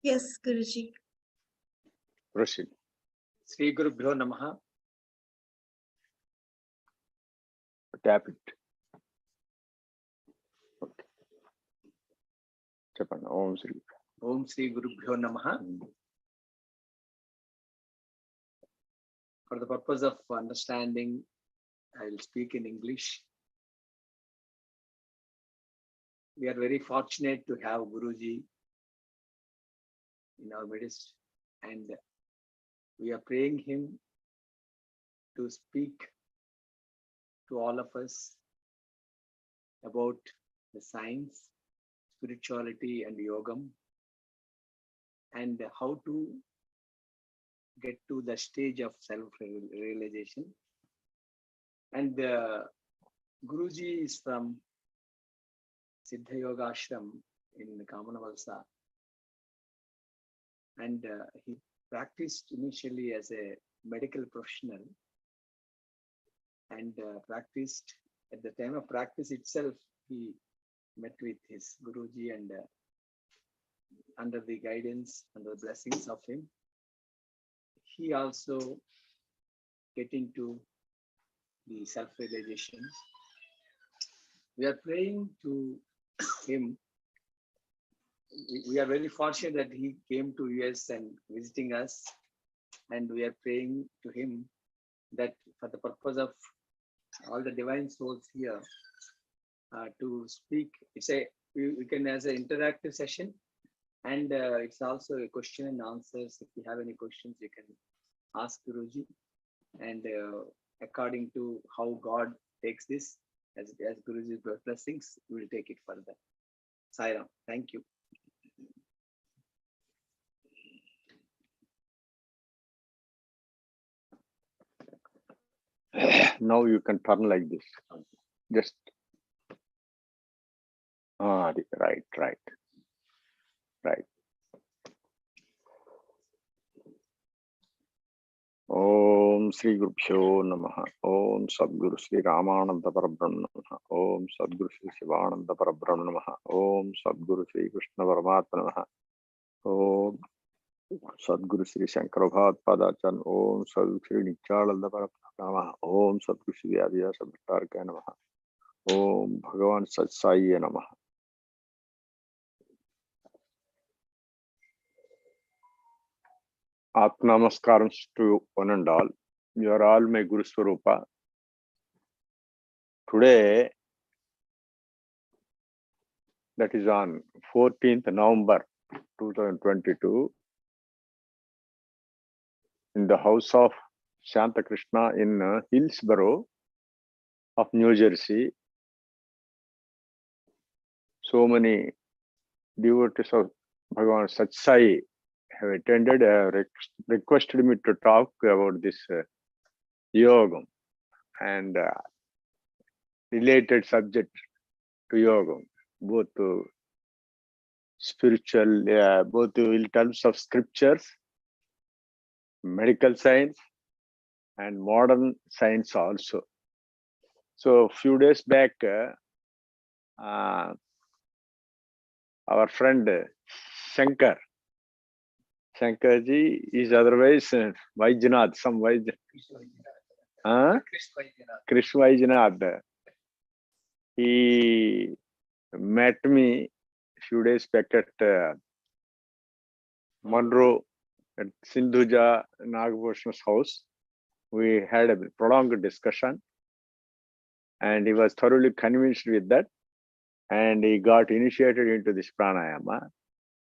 Yes, Guruji. Proceed. Sri Gurubhyo Namaha. Tap it. Okay. Chappan. Om Sri. Om Sri Gurubhyo Namaha. For the purpose of understanding, I will speak in English. We are very fortunate to have Guruji in our midst, and we are praying him to speak to all of us about the science, spirituality, and yogam, and how to get to the stage of self-realization. And Guruji is from SIDDHAYOGI ashram in Kamanavalsa, and he practiced initially as a medical professional, and practiced at the time of practice itself. He met with his Guruji, and under the guidance and the blessings of him, he also getting to the self-realization. We are praying to him. We are very fortunate that he came to US and visiting us, and we are praying to him that for the purpose of all the divine souls here to speak. It's a we can as an interactive session, and it's also a question and answers. If you have any questions, you can ask Guruji, and according to how God takes this, as Guruji's blessings, we will take it further. Sai Ram. Thank you. Now you can turn like this. Just right. Om Sri Gurubhyo Namaha. Om Sadguru Sri Ramananda Parabrahma Namaha. Om Sadguru Sri Shivananda Parabrahma Namaha. Om Sadguru Sri Krishna Paramatma Namaha. Om Sadguru Sri Shankara Padachan. Om Sadguru Sri Nityananda Parabrahma Namaha. Om Sadguru Sri Adya Sabhatarka Namaha. Om Bhagavan Sat Sai Namaha. Namaskaram to one and all. You are all my Guru Swarupa. Today, that is on 14th November 2022, in the house of Shanta Krishna in Hillsborough of New Jersey. So many devotees of Bhagavan Sat Sai have attended, requested me to talk about this yogam and related subject to yogam, both spiritual, both in terms of scriptures, medical science, and modern science also. So a few days back, our friend Shankarji is otherwise Vaijnath, some Vaijnath. Krishna Vaijnath. He met me a few days back at Monroe at Sindhuja Nagabhushan's house. We had a prolonged discussion, and he was thoroughly convinced with that, and he got initiated into this pranayama.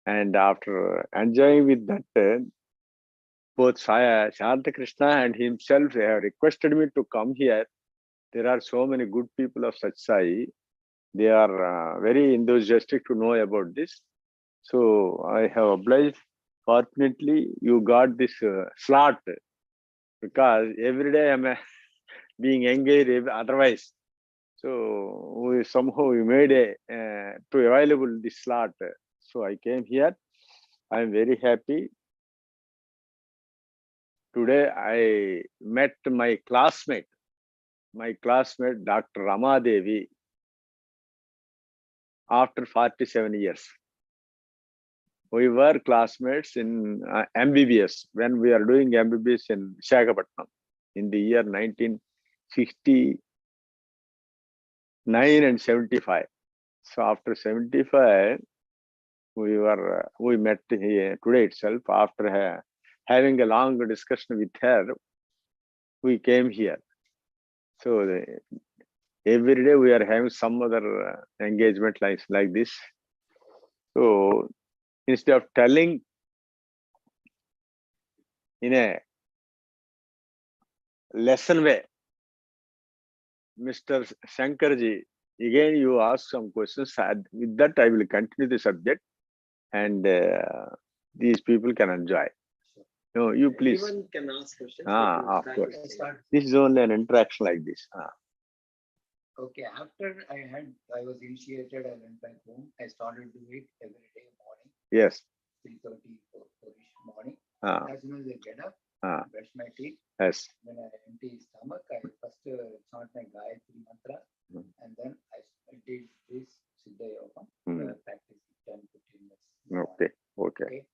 And after enjoying with that, both Shanta Krishna and himself have requested me to come here. There are so many good people of Sat Sai. They are very enthusiastic to know about this. So I have obliged. Fortunately, you got this slot, because every day I'm being engaged otherwise. So we made to available this slot. So I came here. I am very happy. Today I met my classmate, Dr. Rama Devi, after 47 years. We were classmates in MBBS when we are doing MBBS in Visakhapatnam in the year 1969 and 75. So after 75, we met here today itself. After having a long discussion with her, we came here. So every day we are having some other engagement like this. So instead of telling in a lesson way, Mr. Shankarji, again you ask some questions. With that, I will continue the subject, and these people can enjoy. No, you please. Everyone can ask questions. Of course. This is only an interaction like this. Okay, after I was initiated, I went back home. I started to do it every day morning. Yes. 3:30 4-ish morning. As soon as I get up, brush my teeth. Yes. When I empty stomach, I first chant my Gayatri mantra, and then I did this SIDDHAYOGI, practice 10-15 minutes. Okay.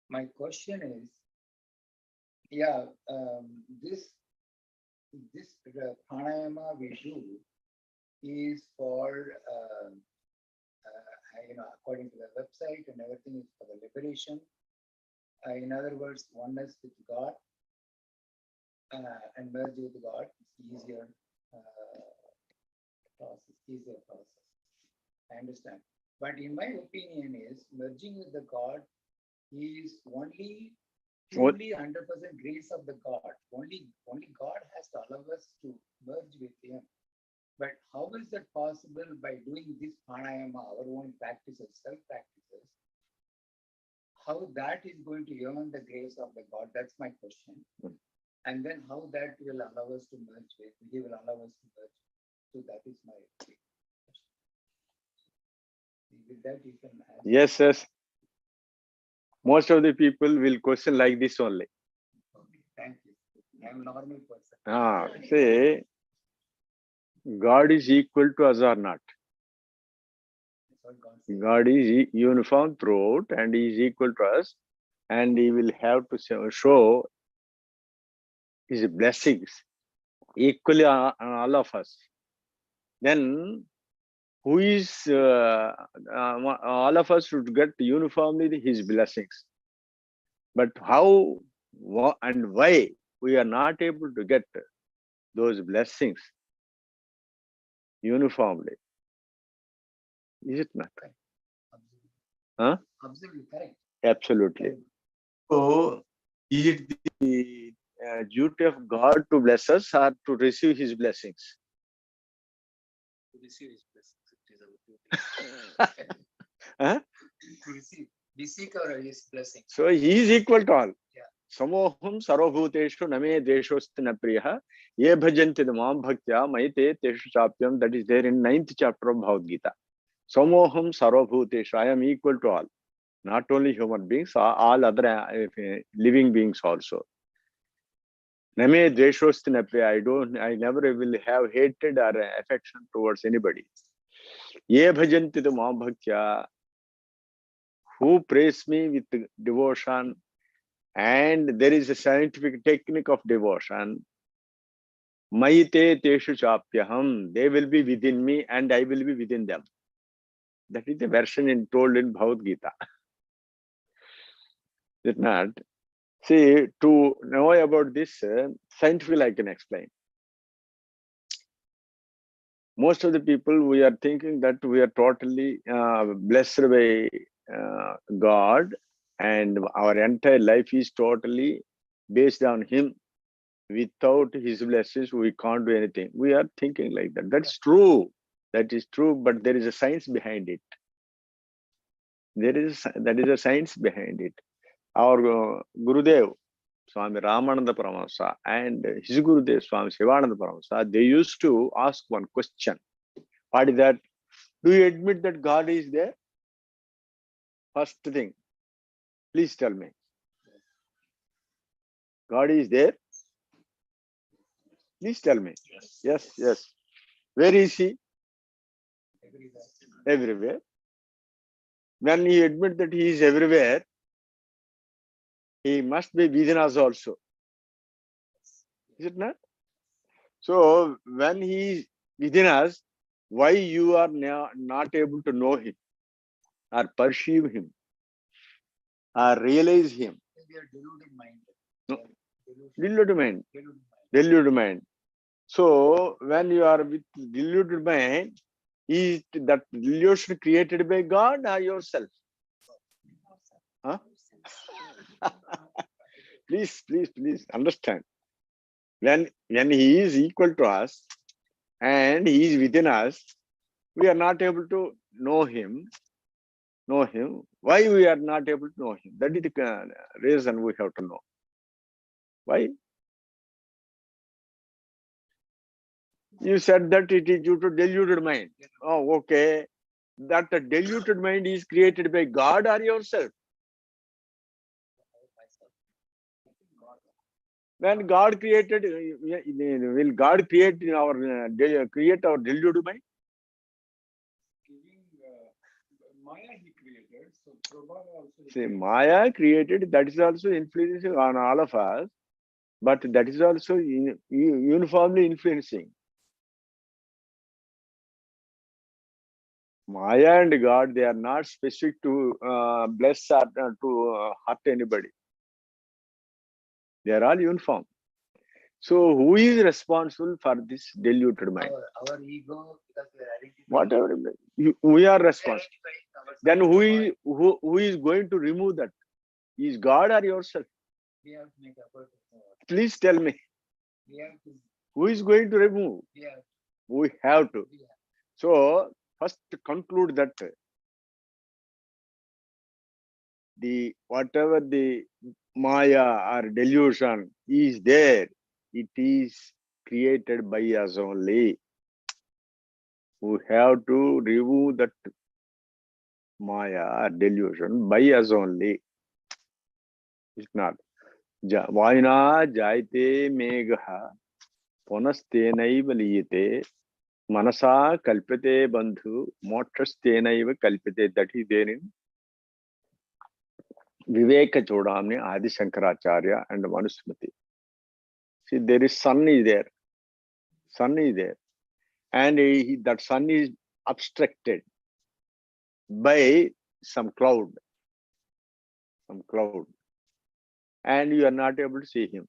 My question is, this pranayama we do is for, according to the website and everything, is for the liberation. In other words, oneness with God and merge with God. It's easier process. I understand. But in my opinion is merging with the God is only 100% grace of the God. Only God has to allow us to merge with Him. But how is that possible by doing this pranayama, our own practices, self-practices? How that is going to earn the grace of the God? That's my question. And then how that will allow us to merge with, He will allow us to merge. So that is my question. With that you can ask. Yes. Most of the people will question like this only. Okay, thank you. I'm a normal person. Say, God is equal to us or not? God is uniform throughout and He is equal to us, and He will have to show His blessings equally on all of us. Then who is all of us should get uniformly His blessings. But how and why we are not able to get those blessings uniformly? Is it not? Absolutely correct. Absolutely. So, is it the duty of God to bless us or to receive His blessings? To receive His blessings, it is our duty. To receive His blessings. So He is equal to all. Samoham sarvabhuteshu name deshosti na priya ye bhajanti mam bhaktya mayite teshu chapyam. That is there in 9th chapter of Bhagavad Gita. Samoham sarvabhuteshu. I am equal to all. Not only human beings, all other living beings also. Name deshosti na priya. I never will have hatred or affection towards anybody. Ye bhajanti mam bhaktya. Who praise me with devotion, and there is a scientific technique of devotion. Mayite teshu chapyaham. They will be within me and I will be within them. That is the version told in Bhagavad Gita. Is it not? See, to know about this, scientifically I can explain. Most of the people, we are thinking that we are totally blessed by God, and our entire life is totally based on Him. Without His blessings, we can't do anything. We are thinking like that. That's true. That is true, but there is a science behind it. That is a science behind it. Our Gurudev, Swami Ramananda Paramahamsa, and his Gurudev, Swami Shivananda Paramahamsa, they used to ask one question. What is that? Do you admit that God is there? First thing, please tell me. God is there? Please tell me. Yes. Where is He? Everywhere. When he admits that he is everywhere, he must be within us also. Is it not? So when he is within us, why you are not able to know him or perceive him or realize him? Maybe a deluded mind. No. Delusion. Deluded mind. Deluded mind. Deluded mind. So when you are with deluded mind, is that delusion created by God or yourself? Huh? Please understand. When he is equal to us and he is within us, we are not able to know him. Why we are not able to know him? That is the reason we have to know. Why? You said that it is due to deluded mind. Oh, okay. That the deluded mind is created by God or yourself? When God created, will God create create our deluded mind? Maya he created, so Prabhupada also. See, Maya created, that is also influencing on all of us, but that is also uniformly influencing. Maya and God, they are not specific to bless or to hurt anybody. They are all uniform. So who is responsible for this deluded mind? Our ego, because we are identifying. Whatever, we are responsible. Then who is going to remove that? Is God or yourself? We have to make effort. Please tell me. We have to. Who is going to remove? We have to. So first conclude that the whatever the Maya or delusion is there, it is created by us only. We have to remove that Maya or delusion by us only. It's not. Vaina jaite megha punastenaiva liyate manasa kalpate bandhu mokshastenaiva kalpate. That is there in Viveka Chodamni, Adi Shankaracharya and Manusmriti. See, there is sun is there. Sun is there. And that sun is obstructed by some cloud. Some cloud. And you are not able to see him.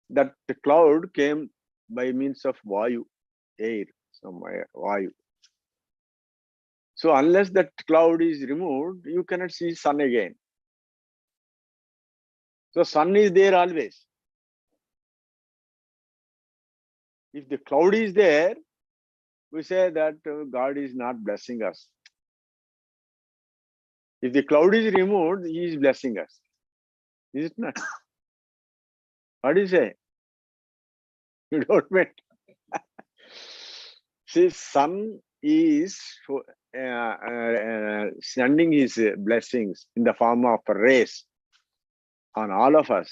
That the cloud came by means of Vayu, air, some Vayu. So unless that cloud is removed, you cannot see sun again. So sun is there always. If the cloud is there, we say that God is not blessing us. If the cloud is removed, he is blessing us. Is it not? What do you say? You don't mean. See, sun is sending his blessings in the form of rays on all of us.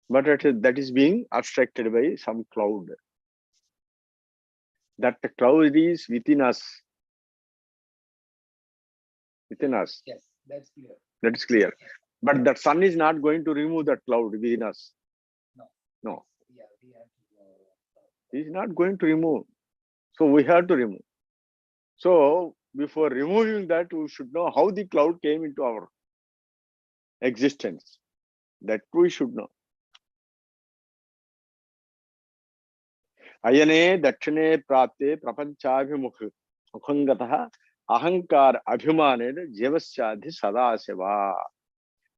But that is being obstructed by some cloud. That cloud is within us. Within us. Yes, that's clear. That is clear. But that sun is not going to remove that cloud within us. No. Yeah, we have to. He is not going to remove. So we have to remove. So before removing that, we should know how the cloud came into our existence. That we should know. Ayane dakshine prapte prapanchabhimukh mukhangataha ahankar abhimanena jivasyadhi sadaseva.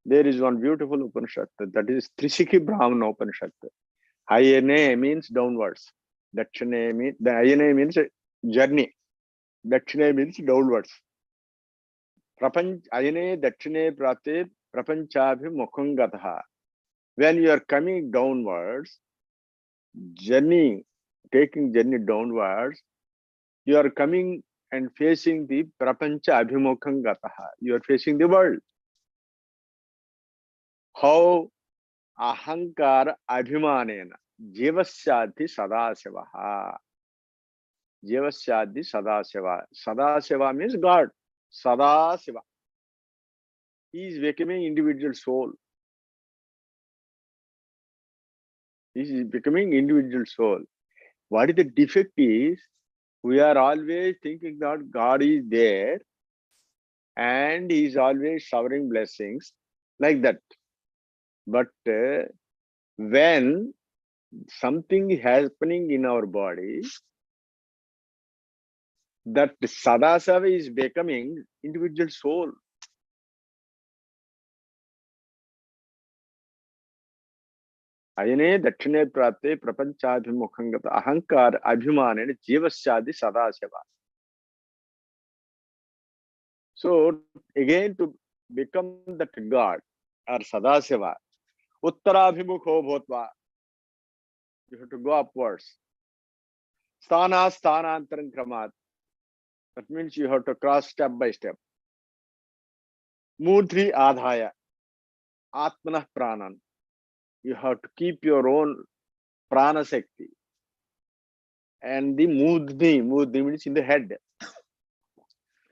There is one beautiful Upanishad, that is Trishikhi Brahmana Upanishad. Ayane means downwards. Dakshine means, the Ayane means journey. Dakshine means downwards. Ayane dakshine prapte prapanchabhimukhangataha. When you are coming downwards, taking journey downwards, you are coming and facing the prapancha abhimukhangataha. You are facing the world. How? Ahankara abhimanena jivasyadhi sadasavaha. Jivasyadi Sadasiva. Sadasiva means God. Sadasiva. He is becoming individual soul. He is becoming individual soul. What is the defect is, we are always thinking that God is there and He is always showering blessings like that. But when something is happening in our body, that Sadasava is becoming individual soul. Ayane Dakshine Prate Prapanchadhimukhangata Ahankar Abhimanene Jivasyadi Sadasava. So again, to become that God or Sadaseva, Uttarabhimukho Bhotva, you have to go upwards. Sthana Sthanantaram Kramat. That means you have to cross step by step. Mudri Adhaya, Atmanah Pranan. You have to keep your own prana Shakti. And the Mudni means in the head.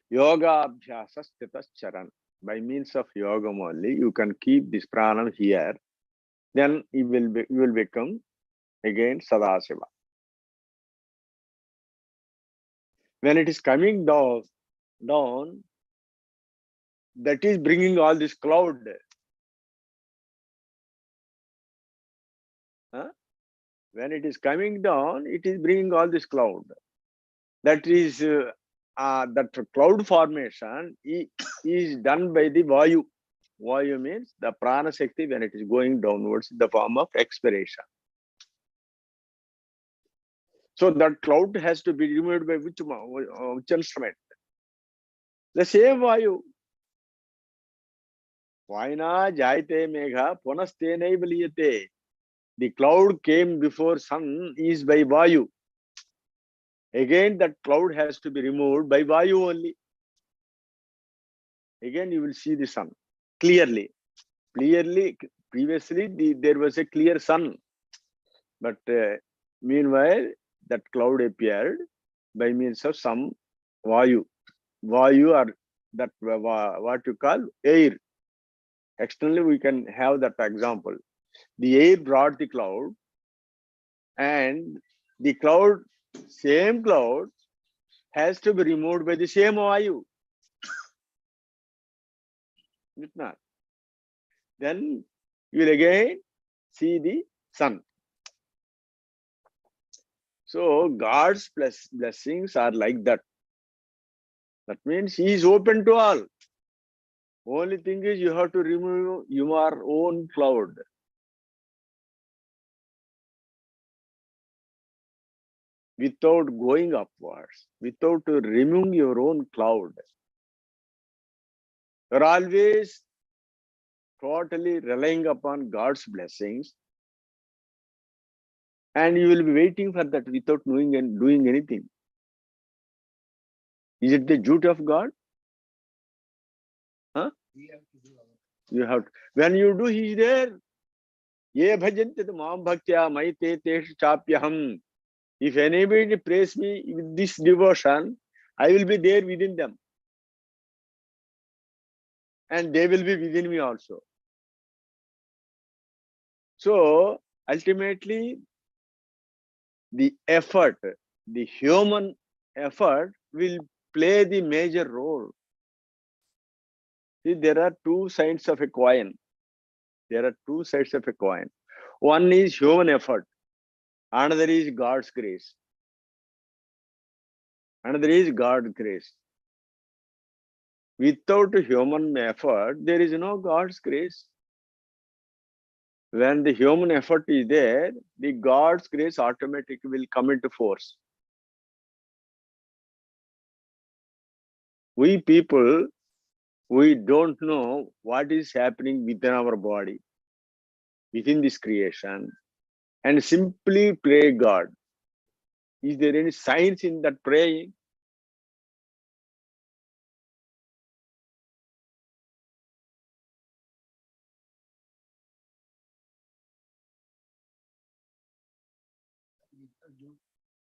Yoga Abhyasa Stitas Charan. By means of yoga only, you can keep this pranam here. Then you will become again Sadasiva. When it is coming down, that is bringing all this cloud. Huh? When it is coming down, it is bringing all this cloud. That is that cloud formation is done by the Vayu. Vayu means the prana Shakti when it is going downwards in the form of expiration. So that cloud has to be removed by which instrument? The same Vayu. Vaina Jaite Megha Punastenaiva Liyate. The cloud came before sun is by Vayu. Again, that cloud has to be removed by Vayu only. Again, you will see the sun clearly. Previously, there was a clear sun. But meanwhile, that cloud appeared by means of some Vayu. Vayu or that what you call air. Externally, we can have that example. The air brought the cloud, and the cloud, same cloud, has to be removed by the same Vayu. If not, then you will again see the sun. So God's blessings are like that. That means He is open to all. Only thing is you have to remove your own cloud. Without going upwards, without removing your own cloud. You're always totally relying upon God's blessings, and you will be waiting for that without knowing and doing anything. Is it the duty of God? Huh? You have to. When you do, He is there. Ye bhajantit mam bhaktya maite tesh chapyaham. If anybody praise me with this devotion, I will be there within them. And they will be within me also. So, ultimately, the effort, the human effort will play the major role. See, there are two sides of a coin. There are two sides of a coin. One is human effort. Another is God's grace. Another is God's grace. Without human effort, there is no God's grace. When the human effort is there, the God's grace automatically will come into force. We people, we don't know what is happening within our body, within this creation, and simply pray God. Is there any science in that praying?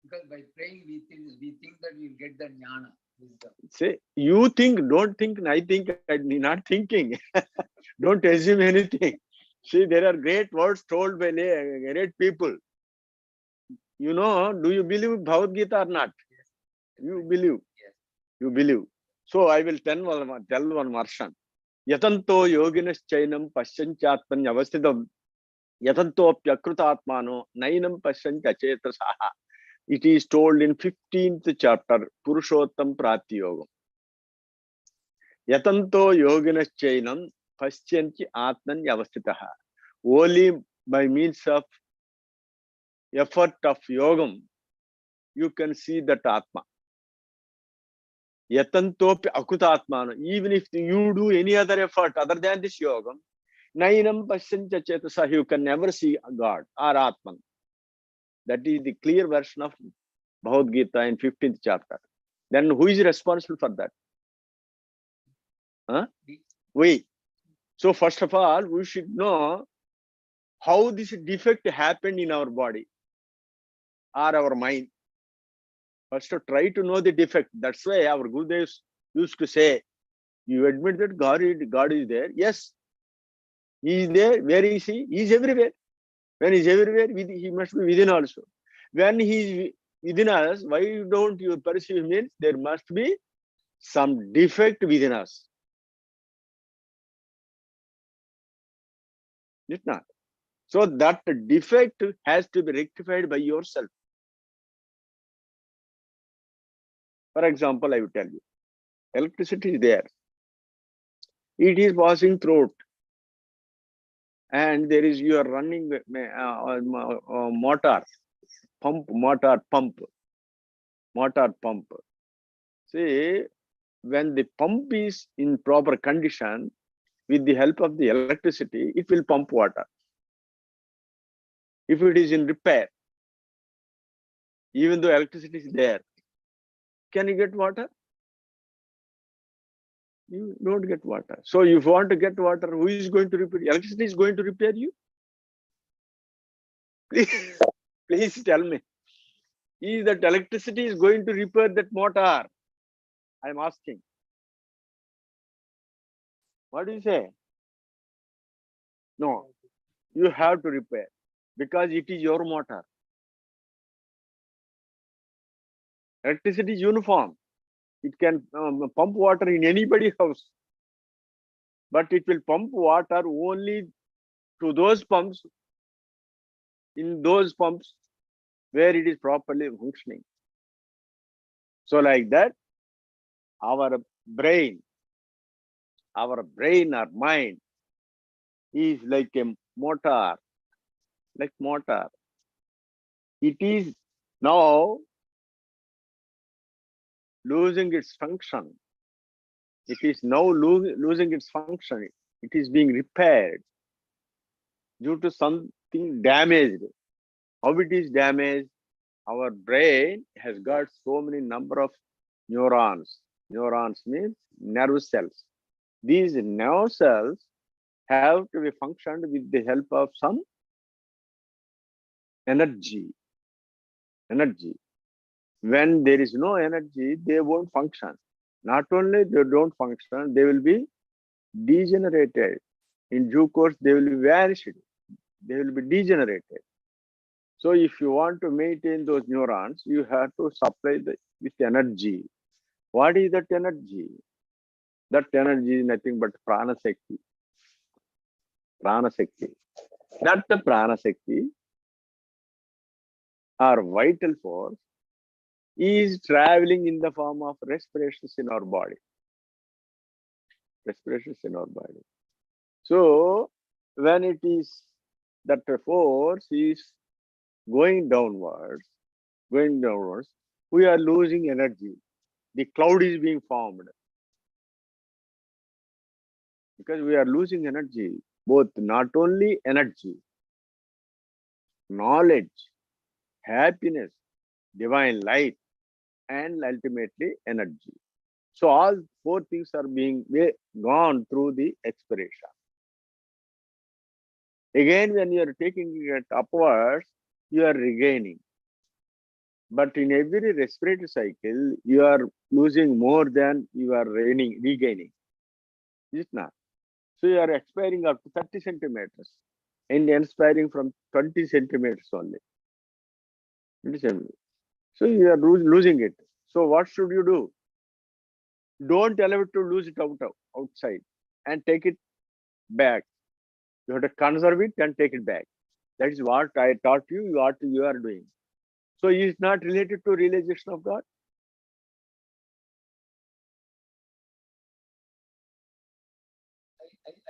Because by praying, we think that we'll get the jnana, wisdom. Say, you think, don't think, I think, I'm not thinking. Don't assume anything. See, there are great words told by great people. You know, do you believe Bhagavad Gita or not? Yes. You believe. Yes. You believe. So I will tell one version. Yatanto yoginas chainam paschanchatman avasthitam yatanto pyakrutatmano nainam paschancachetasaha. It is told in 15th chapter, Purushottam Pratyogam. Yatanto yoginas chainam paschanchi atman avasthitaha. Only by means of effort of yogam, you can see that Atma. Yatantopi akutatmana. Even if you do any other effort other than this yogam, nainam paschancha chetasa, you can never see God or Atman. That is the clear version of Bhagavad Gita in 15th chapter. Then who is responsible for that? Huh? We. So first of all, we should know how this defect happened in our body or our mind. First, to try to know the defect. That's why our Gurudevs used to say, you admit that God is there. Yes, He is there. Where is He? He is everywhere. When He is everywhere, He must be within also. When He is within us, why don't you perceive? Means there must be some defect within us. It's not. So that defect has to be rectified by yourself. For example, I will tell you, electricity is there. It is passing through, and there is, you are running motor pump. See, when the pump is in proper condition, with the help of the electricity, it will pump water. If it is in repair, even though electricity is there, can you get water? You don't get water. So if you want to get water, who is going to repair? Electricity is going to repair you? Please tell me. Is that electricity is going to repair that motor? I am asking. What do you say? No, you have to repair because it is your motor. Electricity is uniform. It can pump water in anybody's house, but it will pump water only to those pumps, in those pumps where it is properly functioning. So like that, our brain or mind is like a motor, like motor. It is now losing its function. It is now losing its function. It is being repaired due to something damaged. How it is damaged? Our brain has got so many number of neurons. Neurons means nerve cells. These nerve cells have to be functioned with the help of some energy. When there is no energy, they won't function. Not only they don't function, they will be degenerated. In due course, they will be vanished. They will be degenerated. So if you want to maintain those neurons, you have to supply with energy. What is that energy? That energy is nothing but prana sakti. Prana sakti. That the prana sakti, our vital force, is traveling in the form of respirations in our body. Respirations in our body. So when it is that force is going downwards, we are losing energy. The cloud is being formed because we are losing energy. Both, not only energy, knowledge, happiness, divine light, and ultimately energy. So all four things are being gone through the expiration. Again, when you are taking it upwards, you are regaining. But in every respiratory cycle, you are losing more than you are regaining. Is it not? So you are expiring up to 30 centimeters and inspiring from 20 centimeters only. Understand? So you are losing it. So what should you do? Don't allow it to lose it outside and take it back. You have to conserve it and take it back. That is what I taught you, what you are doing. So it is not related to realization of God.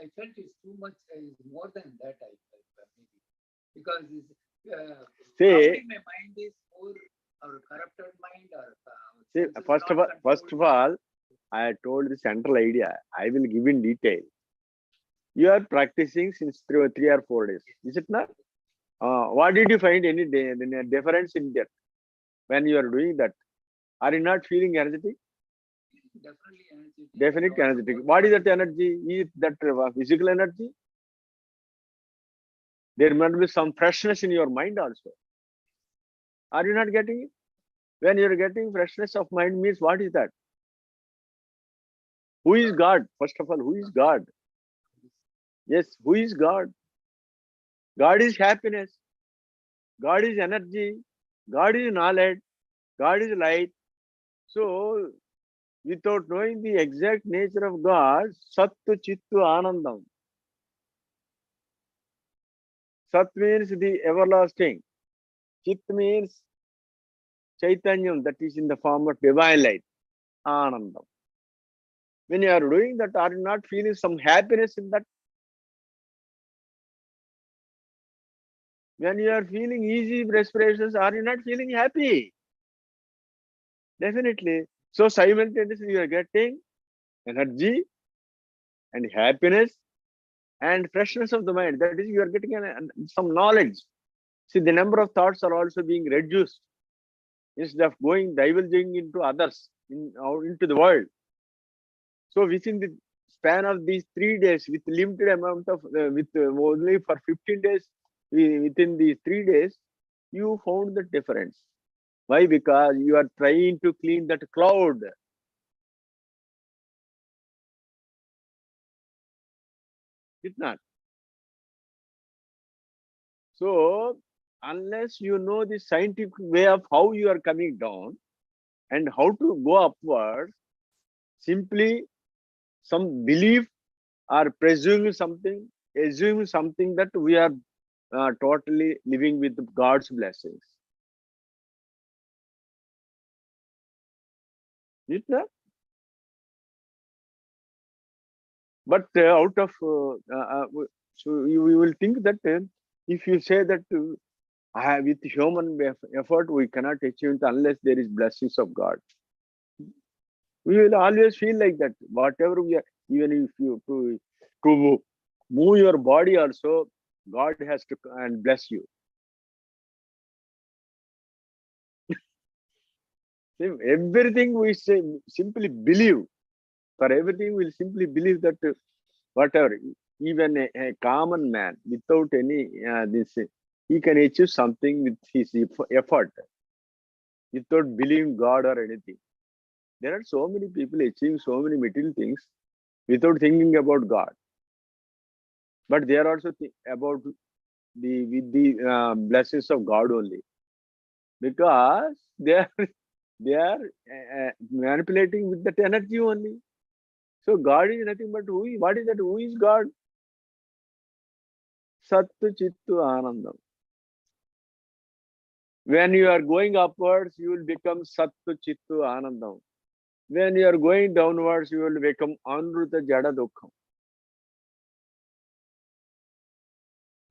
I felt it's too much, is more than that, I felt maybe. Because See, my mind is more our corrupted mind or see, first of all, I told the central idea. I will give in detail. You are practicing since 3 or 4 days. Is it not? What did you find any difference in that when you are doing that? Are you not feeling energetic? definitely energetic. Definitely energetic. What is that energy? Is that physical energy? There must be some freshness in your mind also. Are you not getting it? When you are getting freshness of mind means what is that? Who is God? First of all, who is God? Yes, who is God? God is happiness. God is energy. God is knowledge. God is light. So, without knowing the exact nature of God, Sattu Chittu Anandam. Sat means the everlasting. Chit means Chaitanyam, that is in the form of divine light. Anandam. When you are doing that, are you not feeling some happiness in that? When you are feeling easy respirations, are you not feeling happy? Definitely. So simultaneously you are getting energy and happiness and freshness of the mind. That is, you are getting some knowledge. See, the number of thoughts are also being reduced instead of divulging into others, into the world. So within the span of these 3 days, with limited amount of, only for 15 days, within these 3 days, you found the difference. Why? Because you are trying to clean that cloud. It's not. So unless you know the scientific way of how you are coming down and how to go upward, simply some belief or assuming something that we are totally living with God's blessings. Isn't that? But out of so you will think that if you say that with human effort we cannot achieve it unless there is blessings of God. We will always feel like that. Whatever we are, even if you to move your body also, God has to and bless you. Everything we say, simply believe. For everything, we'll simply believe that whatever, even a common man without any this, he can achieve something with his effort, without believing God or anything. There are so many people achieving so many material things without thinking about God. But they are also about the blessings of God only, because they are manipulating with that energy only. So God is nothing but what is that? Who is God? Sattu Chittu Anandam. When you are going upwards, you will become Sattu Chittu Anandam. When you are going downwards, you will become Anruta Jada Dukkham.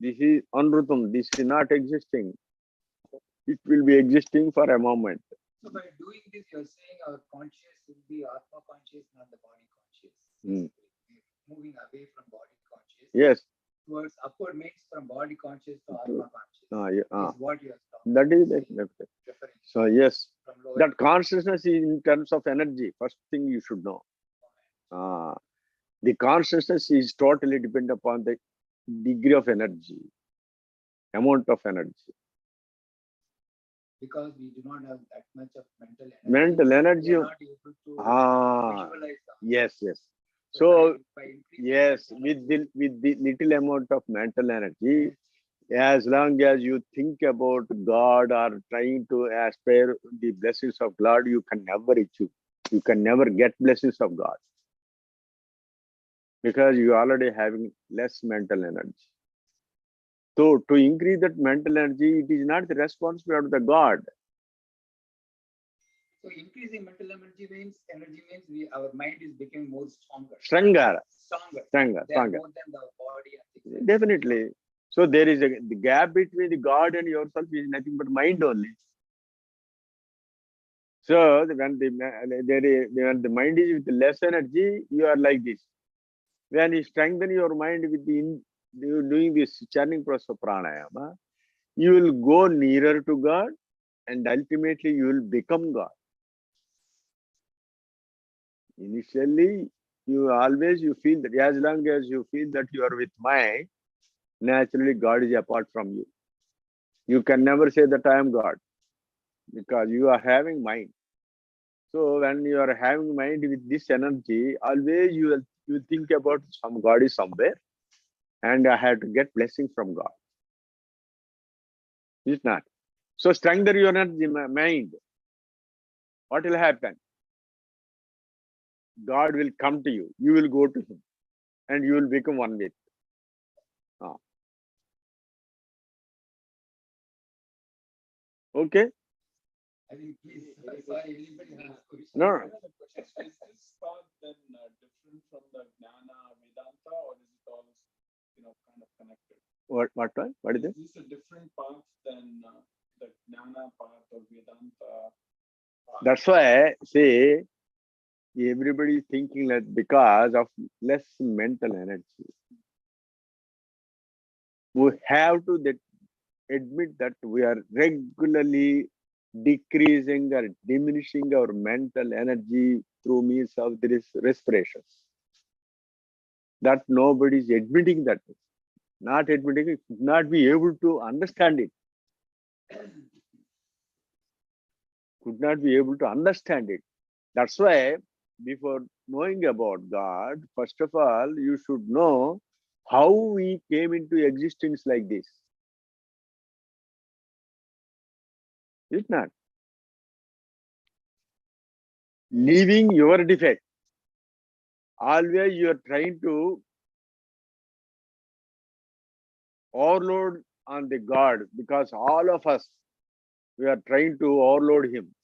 This is Anrutam. This is not existing. It will be existing for a moment. So by doing this, you're saying our conscious will be Atma conscious, not the body conscious. Moving away from body conscious. Yes. Towards upward means from body conscious to Atma conscious. Yeah. Is what you are talking. That is the so yes, that consciousness is in terms of energy. First thing you should know. The consciousness is totally dependent upon the degree of energy, amount of energy. because we do not have that much of mental energy. Mental energy. We are not able to visualize that. Yes, yes. So So by increasing yes, that with the little amount of mental energy, as long as you think about God or trying to aspire the blessings of God, you can never achieve. You can never get blessings of God because you are already having less mental energy. So to increase that mental energy, it is not the responsibility of the God. So increasing mental energy means our mind is becoming more stronger. Stronger. They are Stronger. more than the body and things. Definitely. So there is the gap between the God and yourself is nothing but mind only. So when the mind is with less energy, you are like this. When you strengthen your mind with doing this chanting process of pranayama, you will go nearer to God and ultimately you will become God. Initially, you feel that as long as you feel that you are with mind, naturally God is apart from you. You can never say that I am God because you are having mind. So when you are having mind with this energy, always you think about some God is somewhere and I have to get blessing from God. It's not. So strengthen your energy, mind. What will happen? God will come to you. You will go to Him and you will become one with. Okay? I think please, sorry, anybody has questions? No. Is this path then different from the Jnana Vedanta, or is it all, kind of connected? What is it? Is this a different path than the Jnana path or Vedanta path? That's why, see, everybody is thinking that because of less mental energy, we have to admit that we are regularly decreasing or diminishing our mental energy through means of this respirations. That nobody is admitting that. Not admitting it, could not be able to understand it. Could not be able to understand it. That's why before knowing about God, first of all, you should know how we came into existence like this. Is it not? Leaving your defect. Always you are trying to overload on the God because all of us, we are trying to overload Him.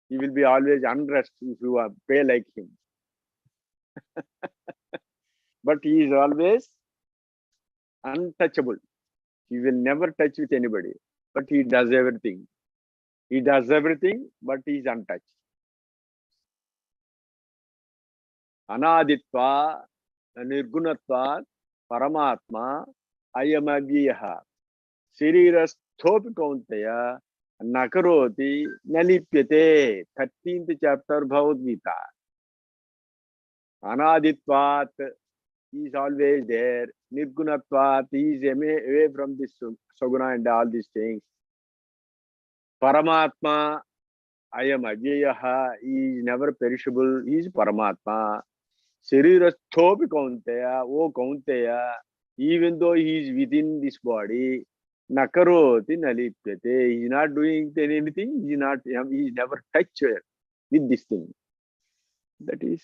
He will be always unrest if you pay like Him. But He is always untouchable. He will never touch with anybody. But He does everything. He does everything, but He is untouched. Anaditva, Nirgunatva, Paramatma, Ayamagyaha. Sirirasthopi Kauntaya, Nakaroti, Nalipyate. 13th chapter Bhagavad Gita. Anaditvat, He is always there. Nirgunatvat, He is away from this Saguna and all these things. Paramatma, I am Avyayaha, He is never perishable, He is Paramatma. Sharirasthopi Kaunteya, O Kaunteya, even though He is within this body, Nakaroti Nalipyate, He is not doing anything, He is never touched with this thing. That is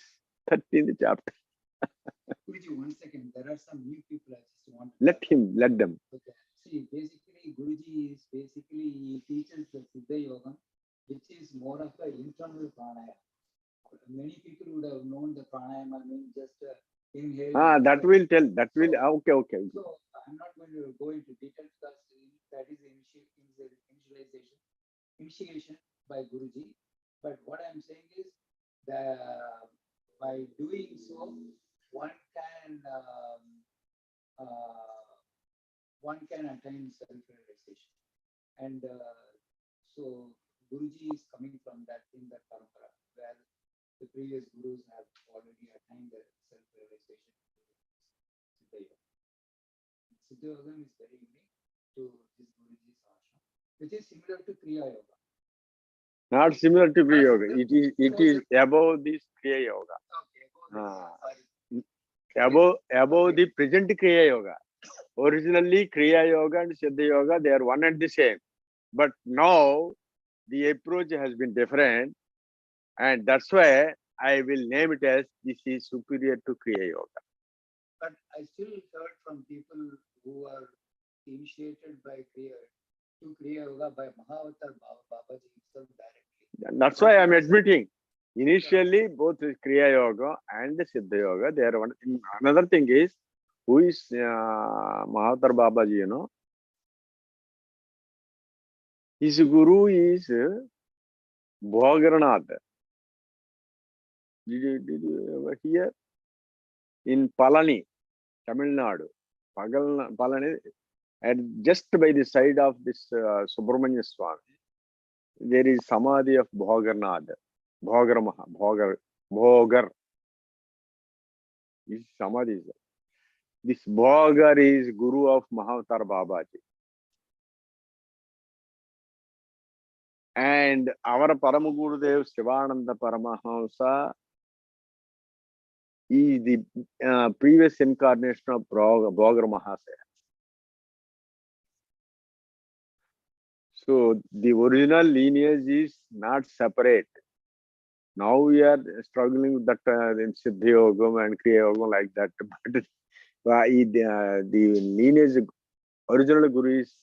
13th chapter. Guruji, 1 second. There are some new people I just want Let them. Okay. See, basically, Guruji is he teaches the SIDDHAYOGA, which is more of an internal pranayama. Many people would have known the pranayama means just inhale. That will tell. That will. Okay. So I'm not going to go into details because that is initiation by Guruji. But what I'm saying is that by doing so, one can attain self-realization. And so Guruji is coming from in that parampara, where the previous gurus have already attained the self-realization. Siddha Yoga is very unique to this Guruji's ashram. which is similar to Kriya Yoga. Not similar to Kriya Yoga. It is above this Kriya Yoga. Okay, Above the present Kriya Yoga. Originally, Kriya Yoga and Siddha Yoga, they are one and the same. But now, the approach has been different. And that's why I will name it as this is superior to Kriya Yoga. But I still heard from people who are initiated by Kriya Yoga by Mahavatar Babaji himself directly. And that's why I'm admitting. Initially, both Kriya Yoga and the Siddha Yoga, they are one. Another thing is, who is Mahavatar Babaji, you know? His guru is Bhogarnath. Did you ever hear? In Palani, Tamil Nadu. Palani, and just by the side of this Subramanya Swami, there is Samadhi of Bhogarnath. Bhogar. This Samadhi is there. This Bhogar is Guru of Mahavatar Babaji. And our Paramagurudev Shivananda Paramahamsa is the previous incarnation of Bhogar Mahasaya. So the original lineage is not separate. Now we are struggling with that in Siddha Yoga and Kriya Yoga like that. But the lineage, original Guru is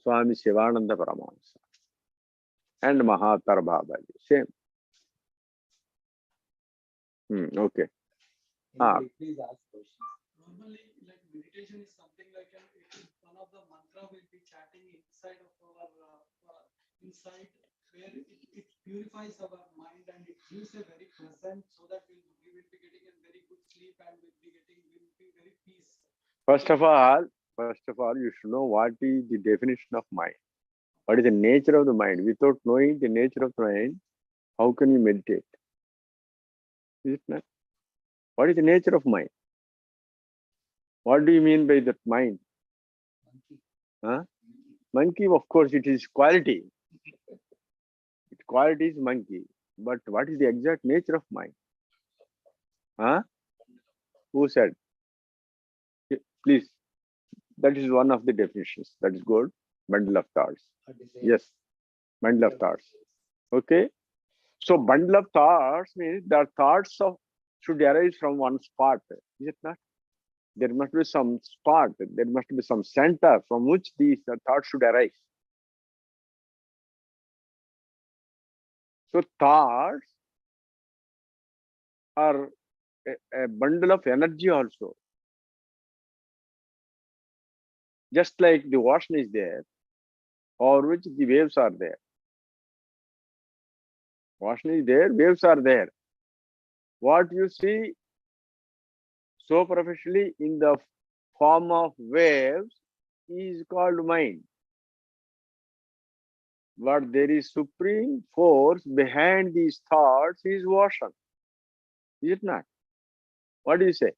Swami Shivananda Paramahamsa and Mahavatar Babaji. Same. Okay. Please ask questions. Normally, like meditation is something like one of the mantra will be chatting inside of our inside, where it purifies our mind and it gives a very present, so that we will be getting a very good sleep and will be very peace. First of all, you should know what is the definition of mind. What is the nature of the mind? Without knowing the nature of the mind, how can you meditate? Is it not? What is the nature of mind? What do you mean by that mind? Monkey. Huh? Monkey, of course, it is quality. Its quality is monkey. But what is the exact nature of mind? Huh? Who said? Please. That is one of the definitions. That is good. Bundle of thoughts. Yes. Bundle of thoughts. Okay. So bundle of thoughts means that thoughts should arise from one spot. Is it not? There must be some spot. There must be some center from which these thoughts should arise. So thoughts are a bundle of energy also. Just like the ocean is there, over which the waves are there. Ocean is there, waves are there. What you see so superficially in the form of waves is called mind. But there is supreme force behind these thoughts is ocean. Is it not? What do you say?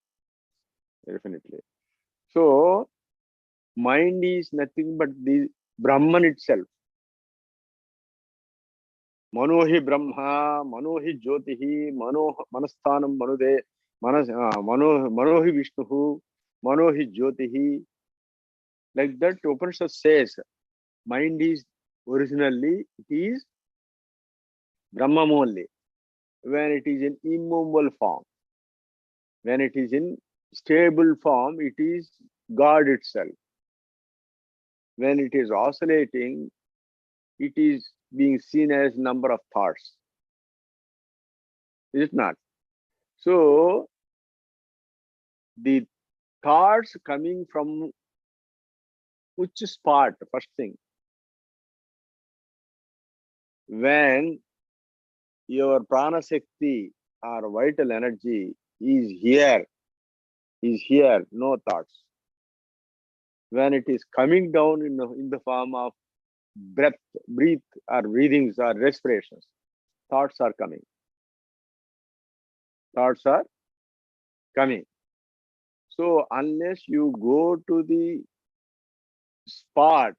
Definitely. So, mind is nothing but the Brahman itself. Manohi Brahma, Manohi Jyotihi, Manasthanam Manude, Manohi Vishnuhu, Manohi Jyotihi. Like that, Upanishad says, mind is originally, it is Brahman only. When it is in immovable form, when it is in stable form, it is God itself. When it is oscillating, it is being seen as number of thoughts. Is it not? So, the thoughts coming from which spot? First thing, when your prana shakti or vital energy is here, no thoughts. When it is coming down in the form of breath, or breathings or respirations, thoughts are coming. Thoughts are coming. So unless you go to the spot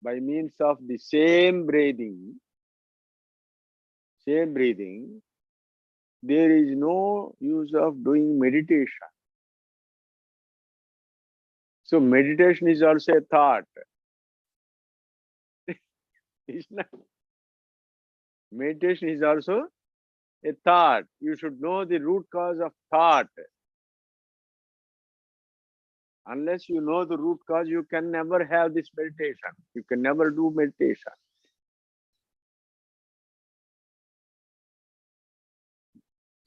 by means of the same breathing, there is no use of doing meditation. So meditation is also a thought. It's not. Meditation is also a thought. You should know the root cause of thought. Unless you know the root cause, you can never have this meditation. You can never do meditation.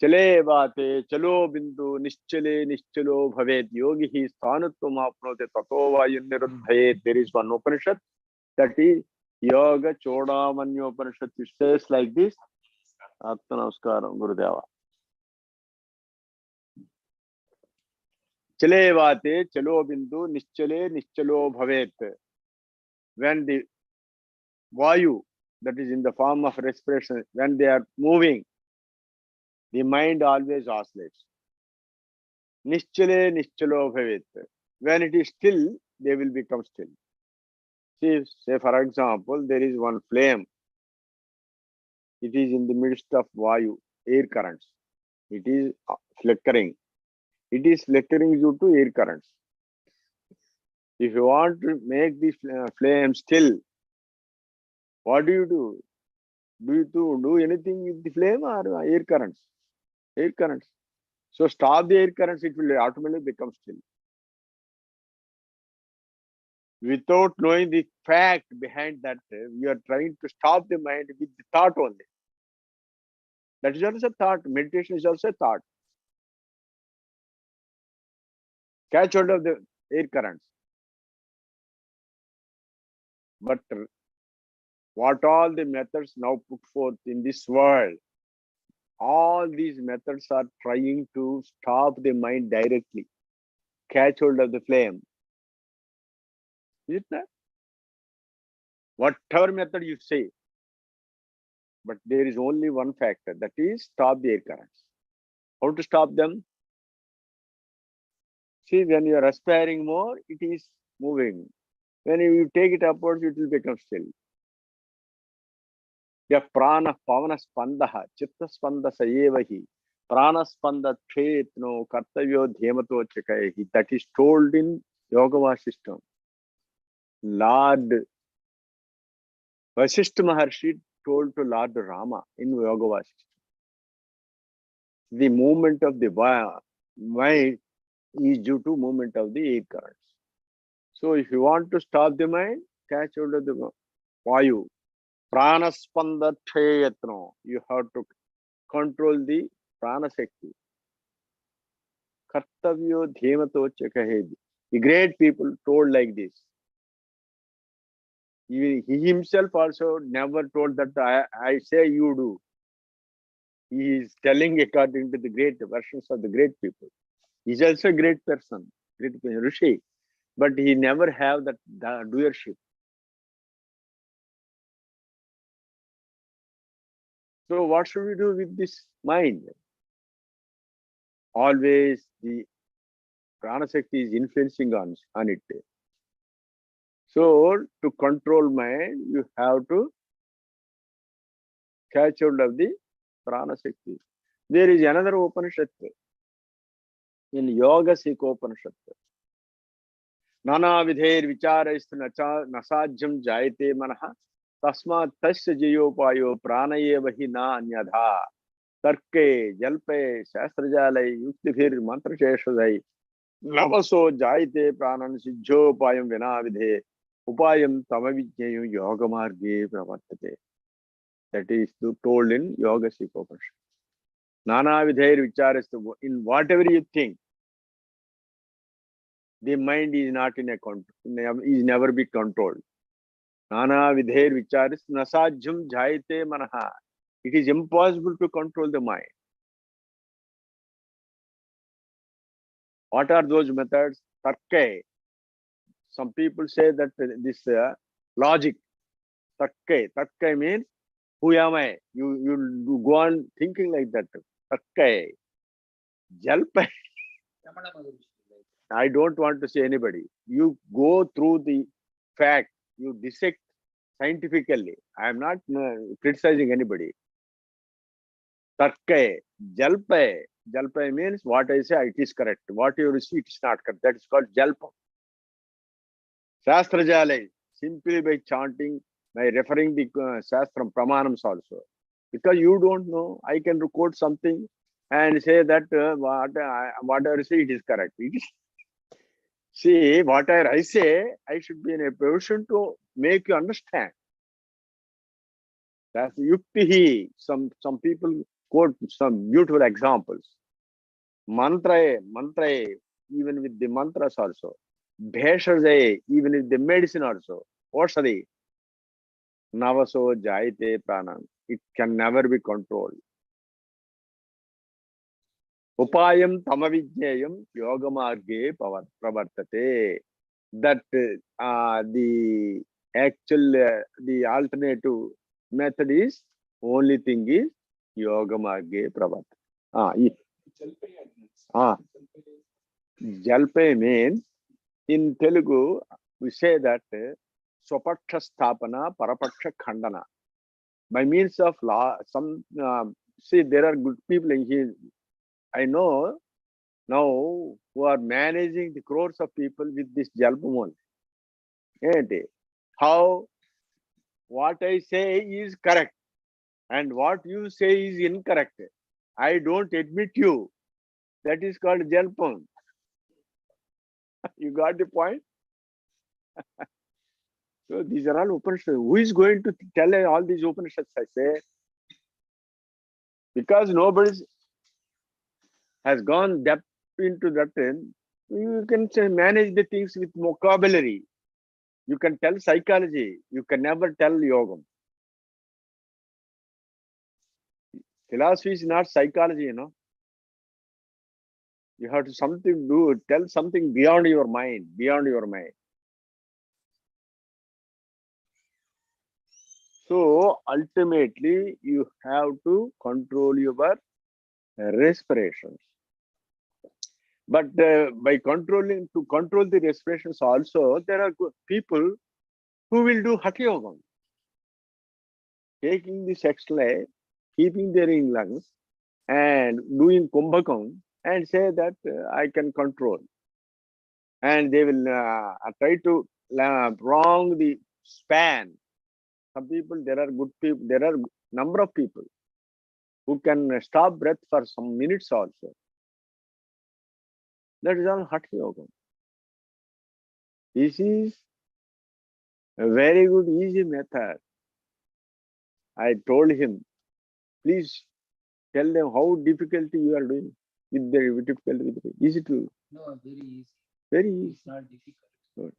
चले बाते चलो बिंदु निश्चले निश्चलो भवेद योगी ही स्थानत्वम आपनोते ततो वायुर्निरुद्धयेत्. There is one Upanishad, that is Yoga Chodamanyopaniषद. It says like this. Atma Namaskaram Gurudeva. चले बाते चलो बिंदु निश्चले निश्चलो भवेत. When the vayu, that is in the form of respiration, when they are moving, the mind always oscillates. Nischale nischalo bhavet. When it is still, they will become still. See, say for example, there is one flame. It is in the midst of vayu, air currents. It is flickering. It is flickering due to air currents. If you want to make the flame still, what do? Do you do anything with the flame or air currents? Air currents. So stop the air currents, it will automatically become still. Without knowing the fact behind that, we are trying to stop the mind with the thought only. That is also a thought. Meditation is also a thought. Catch hold of the air currents. But what all the methods now put forth in this world, all these methods are trying to stop the mind directly. Catch hold of the flame. Is it not? Whatever method you say, but there is only one factor, that is stop the air currents. How to stop them? See, when you are aspiring more, it is moving. When you take it upwards, it will become still. Ya prana pavana spandaha chitta spanda sayevahi prana spanda chetno kartavyo dhemato chakayehi. That is told in Yoga Vasishtam. Lord Vasishta Maharshi told to Lord Rama in Yoga Vasishtam. The movement of the mind is due to movement of the air currents. So if you want to stop the mind, catch hold of the vayu. Prana spanda chayatno. You have to control the prana shakti. Kartavyo dhemato chakahedi. The great people told like this. He himself also never told that I say you do. He is telling according to the great versions of the great people. He is also a great person, great Rishi, but he never have that doership. So what should we do with this mind? Always the prana shakti is influencing on it. So to control mind, you have to catch hold of the prana shakti. There is another Upanishad in Yoga Upanishad. Nana vidher vicharaist nasajyam jayate manaha tasma tasya jayopayo pranayevahi na anyadha tarke jalpe shastrajale yuktivir mantrasheshadai navaso jayate pranan siddhopayam vina vidhe upayam tamavidyayo yoga marge pravartate. That is told in Yoga Upanishad. Nana vidher vicharaist. In whatever you think, the mind is not in a control, is never be controlled. Nana vidher vicharis nasajyam jayate manaha. It is impossible to control the mind. What are those methods? Tarke. Some people say that this logic. Tarke. Tarke means, who am I? You go on thinking like that. Tarke. Jalpa. I don't want to say anybody. You go through the fact, you dissect scientifically. I am not criticizing anybody. Tarke, jalpe. Jalpe means what I say, it is correct. What you see, it is not correct. That is called jalpa. Shastra jale, simply by chanting, by referring the Shastram Pramanams also. Because you don't know, I can quote something and say that whatever I say, it is correct. See, whatever I say, I should be in a position to make you understand. That's yuktihi. Some people quote some beautiful examples. Mantra, even with the mantras also. Bheshajaye, even with the medicine also. Oshadi. Navaso jayate pranam. It can never be controlled. Upayam tamavijnayam yogamarge pravartate. That the actual, the alternative method is, only thing is yogamarge pravartate. Jalpe means, in Telugu, we say that Swapaksha Sthapana, Parapaksha Khandana. By means of law, see, there are good people in here. I know now who are managing the crores of people with this Jalpamon. How what I say is correct and what you say is incorrect. I don't admit you. That is called Jalpam. You got the point? So these are all Upanishads. Who is going to tell all these Upanishads, I say? Because nobody has gone depth into that, you can say manage the things with vocabulary. You can tell psychology. You can never tell yogam. Philosophy is not psychology, you know. You have to tell something beyond your mind, So ultimately, you have to control your respirations. But by to control the respirations also, there are people who will do Hatha Yoga. Taking this extra, keeping their in lungs and doing Kumbhakam and say that I can control. And they will try to prolong the span. Some people, there are good people, there are number of people who can stop breath for some minutes also. That is all Hatha Yoga. This is a very good, easy method. I told him, please tell them how difficult you are doing with the difficulty. Easy to? No, very easy. Very easy. It's not difficult. Good.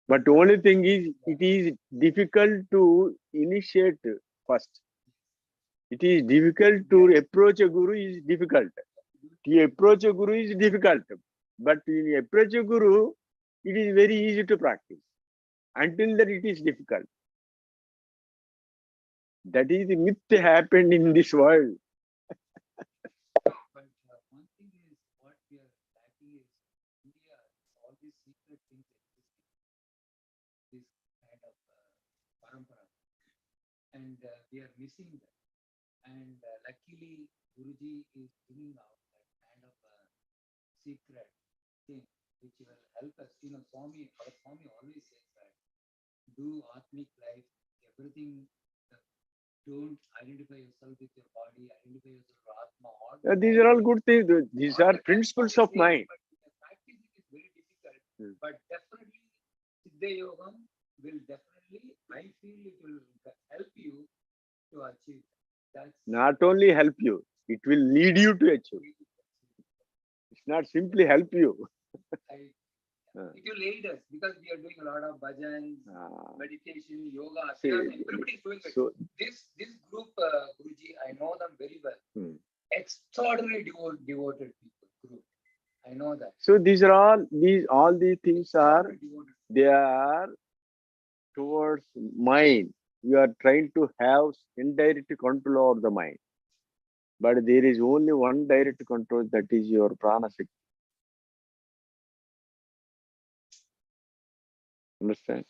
But the only thing is, it is difficult to initiate first. It is difficult to approach a guru is difficult. To approach a guru is difficult. But in approach a guru, it is very easy to practice. Until that, it is difficult. That is the myth happened in this world. But one thing is, what we are lacking is India, all these secret things existing, this kind of parampara, and we are missing that. And luckily, Guruji is bringing out that kind of secret thing which will help us. You know, Swami, our Swami always says that do Atmic life, everything. Don't identify yourself with your body, identify yourself with Atma. These are all good things. These are principles of mind. But practice it is very difficult. But definitely, Siddha Yoga will definitely, I feel it will help you to achieve. That's not only help you, it will lead you to achieve. It's not simply help you. It will aid us because we are doing a lot of bhajans, meditation, yoga. See, Everybody is doing it. so This group, Guruji, I know them very well. Extraordinary devoted people group. I know that. So these are all these things are, they are towards mind. You are trying to have indirect control over the mind. But there is only one direct control, that is your prana shakti. Understand?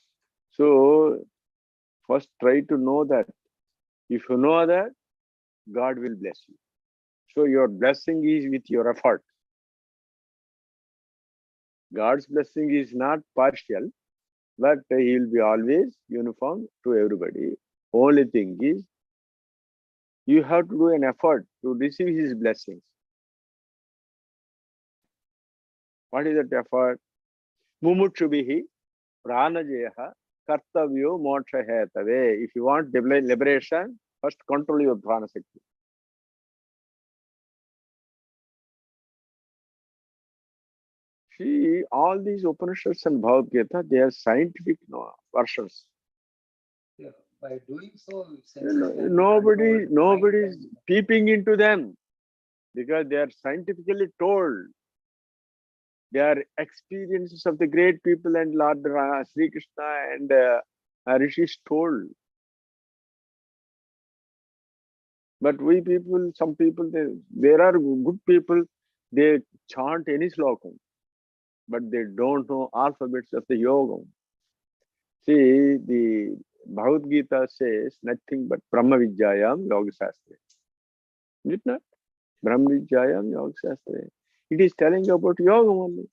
So First, try to know that. If you know that, God will bless you. So your blessing is with your effort. God's blessing is not partial, but He will be always uniform to everybody. Only thing is, you have to do an effort to receive His blessings. What is that effort? Mumukshubihi pranajayaha kartavyo moksha hetave. If you want liberation, first control your prana sakti. See, all these Upanishads and Bhagavad Gita, they are scientific versions. Yeah, by doing so, Nobody is peeping into them because they are scientifically told. They are experiences of the great people and Lord Sri Krishna and Rishis told. But we people, some people, there are good people, they chant any slokam, but they don't know alphabets of the yoga. See, the Bhagavad Gita says nothing but Brahma Vidyayam Yoga Shastra. Is it not? Brahma Vidyayam Yoga Shastra. It is telling about yoga only.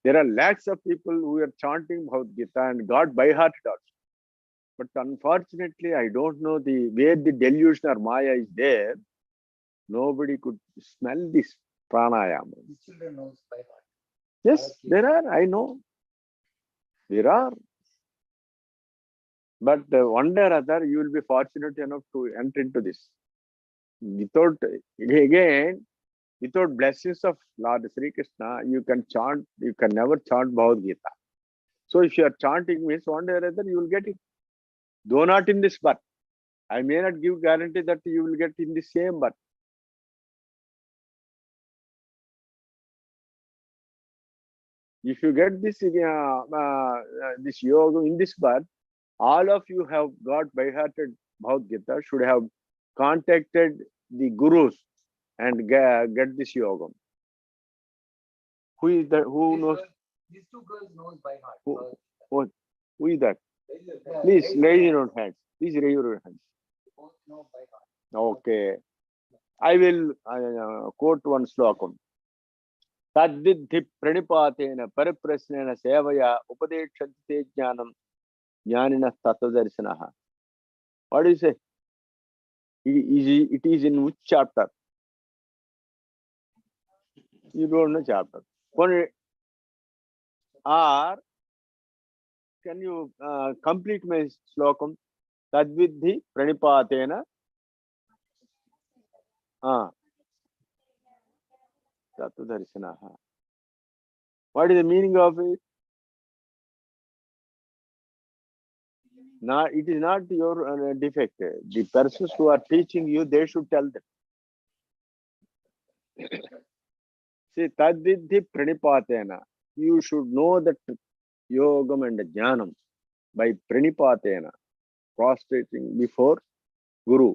There are lakhs of people who are chanting Bhagavad Gita and got by heart also. But unfortunately, I don't know where the delusion or Maya is there. Nobody could smell this pranayama. The children knows by heart. Yes, there are, I know. There are. But one day or other, you will be fortunate enough to enter into this. Without blessings of Lord Sri Krishna, you can never chant Bhagavad Gita. So if you are chanting means one day or other, you will get it. Though not in this birth. I may not give guarantee that you will get in the same birth. If you get this this yoga in this birth, all of you have got by-hearted Bhagavad Gita, should have contacted the gurus and get this yoga. Who is that? Who knows? These two girls knows by heart. Who is that? Yeah, Please raise your hands. Please raise your hands. both know by heart. Okay. I will quote one slokam. Tadvidhi pranipatena pariprasnena sevaya upadekshante jnanam jnanina tattvadarshanaha. What do you say? It is in which chapter? You don't know chapter. Or can you complete my slokam? Tadvidhi pranipatena. Tattvadarshanaha. What is the meaning of it? It is not your defect. The persons who are teaching you, they should tell them. See, tadvidhi pranipatena. You should know that yogam and jnanam by pranipatena, prostrating before Guru.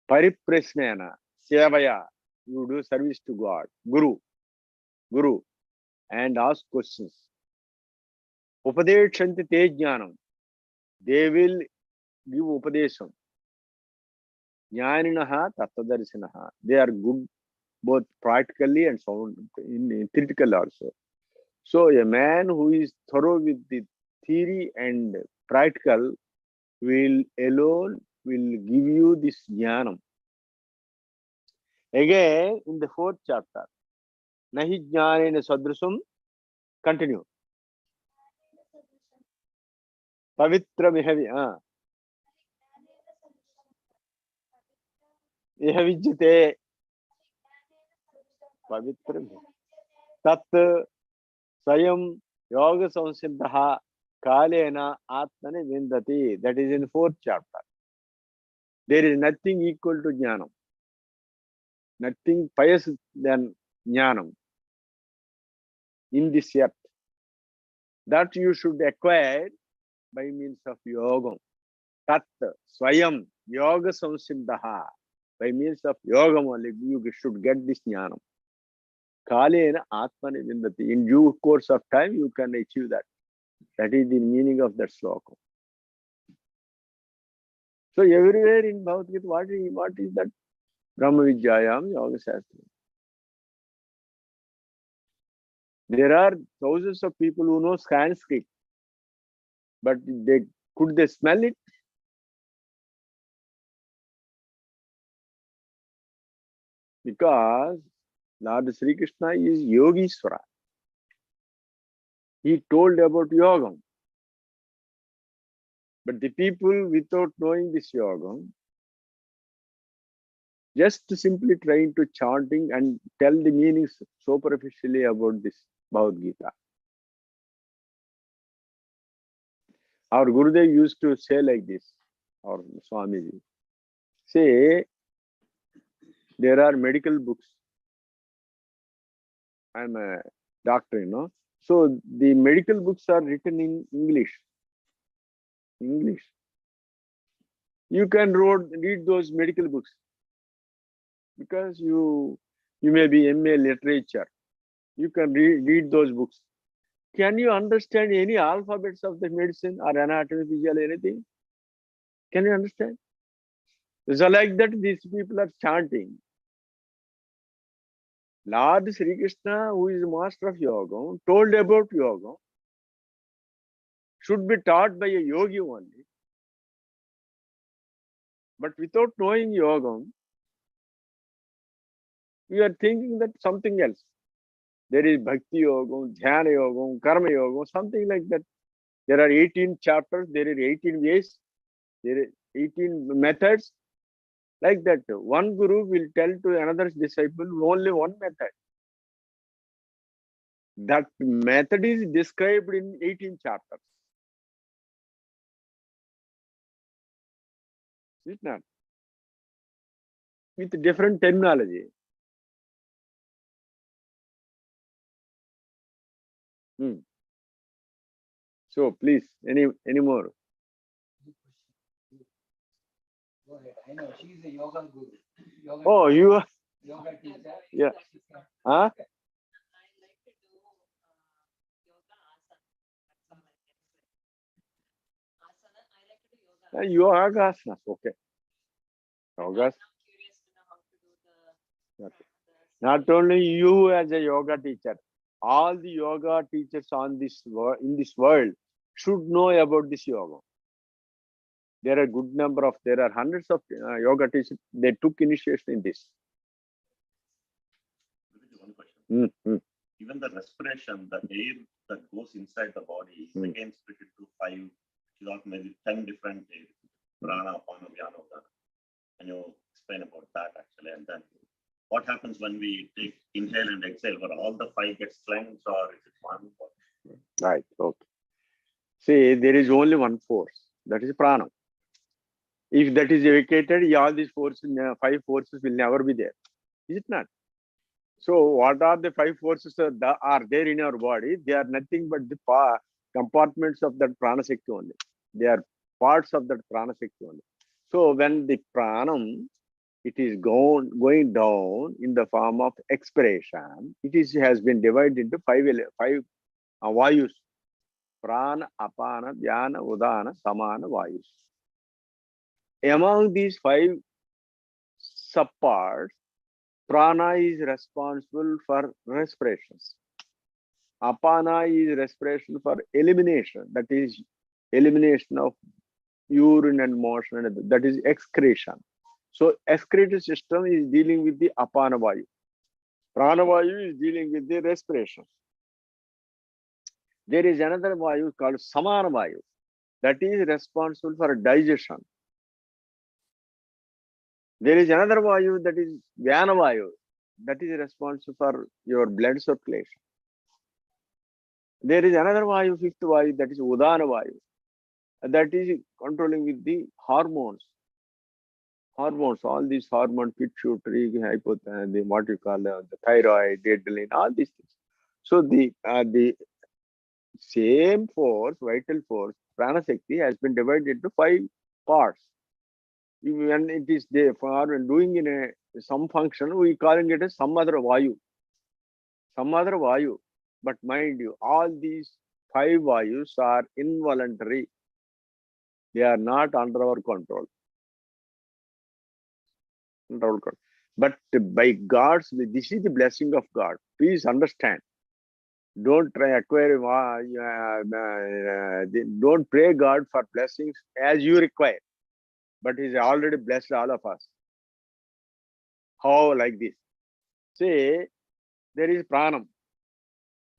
Pariprasnena, sevaya. You do service to God, Guru, and ask questions. Upadeshanti te jnanam. They will give upadesham. Jnaninaha tattvadarshanaha. They are good both practically and sound in theoretical also. So a man who is thorough with the theory and practical will give you this jnanam. Again, in the 4th chapter, nahi jnanena sadrisam, continue. Pavitra mihavi, mihavijyate, pavitra tat swayam yoga samsiddha kalena atmane vindati. That is in 4th chapter. There is nothing equal to jnanam. Nothing pious than jnanam in this earth. That you should acquire by means of yoga. Tat swayam yoga samsiddha. By means of yoga only you should get this jnanam. Kalena Atmani Vindati. In due course of time, you can achieve that. That is the meaning of that sloka. So everywhere in Bhagavad Gita, what is that? Brahma Vidyayam Yoga Shastra. There are thousands of people who know Sanskrit, but could they smell it? Because Lord Sri Krishna is Yogishvara. He told about yoga. But the people without knowing this yoga, just simply trying to chanting and tell the meanings superficially about this Bhagavad Gita. Our Gurudev used to say like this, or Swamiji. Say, there are medical books. I'm a doctor, you know. So the medical books are written in English. You can read those medical books because you may be MA literature. You can read those books. Can you understand any alphabets of the medicine or anatomy, physiology, anything? Can you understand? So like that, these people are chanting. Lord Sri Krishna, who is the master of yoga, told about yoga, should be taught by a yogi only. But without knowing yoga, we are thinking that something else. There is Bhakti Yoga, Dhyana Yoga, Karma Yoga, something like that. There are 18 chapters, there are 18 ways, there are 18 methods. Like that, one guru will tell to another disciple only one method. That method is described in 18 chapters. Is it not? With different terminology. So please, any more? Go ahead. I know she's a yoga guru. Yoga Oh, you are? yoga teacher. Yeah. Huh? I like to do yoga asana. That's all I can say. Asana, I like to do yoga. Yoga asanas, okay. Yoga. I'm curious to know how to do the. Okay. Not only you as a yoga teacher, all the yoga teachers on this in this world should know about this yoga. There are good number of, there are hundreds of yoga teachers. They took initiation in this. One question. Even the respiration, the air that goes inside the body is again split into 5, maybe 10 different areas. Prana, Apana, Vyana, Udana. Can you explain about that actually? And then what happens when we take inhale and exhale? Where all the 5 gets cleansed, or is it one? Right. Okay. See, there is only one force. That is prana. If that is vacated, all these forces, 5 forces will never be there. Is it not? So what are the 5 forces that are there in our body? They are nothing but the compartments of that prana shakti only. They are parts of that prana shakti only. So when the pranam, it is going down in the form of expiration, has been divided into 5 vayus. Prana, apana, dhyana, udana, samana, vayus. Among these 5 subparts, prana is responsible for respirations. Apana is respiration for elimination. That is elimination of urine and motion, and that is excretion. So excretory system is dealing with the apana vayu. Prana vayu is dealing with the respiration. There is another vayu called samana vayu. That is responsible for digestion. There is another vayu, that is vyana vayu. That is responsible for your blood circulation. There is another vayu, 5th vayu, that is udana vayu. That is controlling with the hormones. Hormones, all these hormones, pituitary, hypothalamus, what you call the thyroid, adrenaline, all these things. So the same force, vital force, prana shakti, has been divided into 5 parts. When it is there for doing in some function, we calling it as some other vayu. some other vayu. But mind you, all these 5 vayus are involuntary. They are not under our control. But by God's, this is the blessing of God. Please understand. Don't try acquire, don't pray God for blessings as you require. But He's already blessed all of us. How like this? Say, there is pranam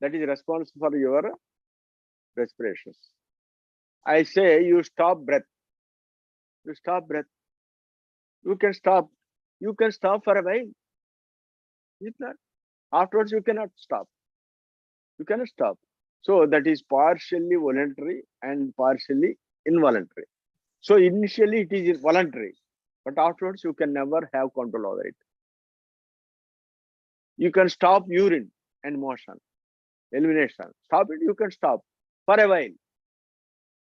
that is responsible for your respirations. I say, you stop breath. You stop breath. You can stop. You can stop for a while. Is not? Afterwards, you cannot stop. You cannot stop. So that is partially voluntary and partially involuntary. So initially it is voluntary, but afterwards you can never have control over it. You can stop urine and motion, elimination. Stop it, you can stop for a while.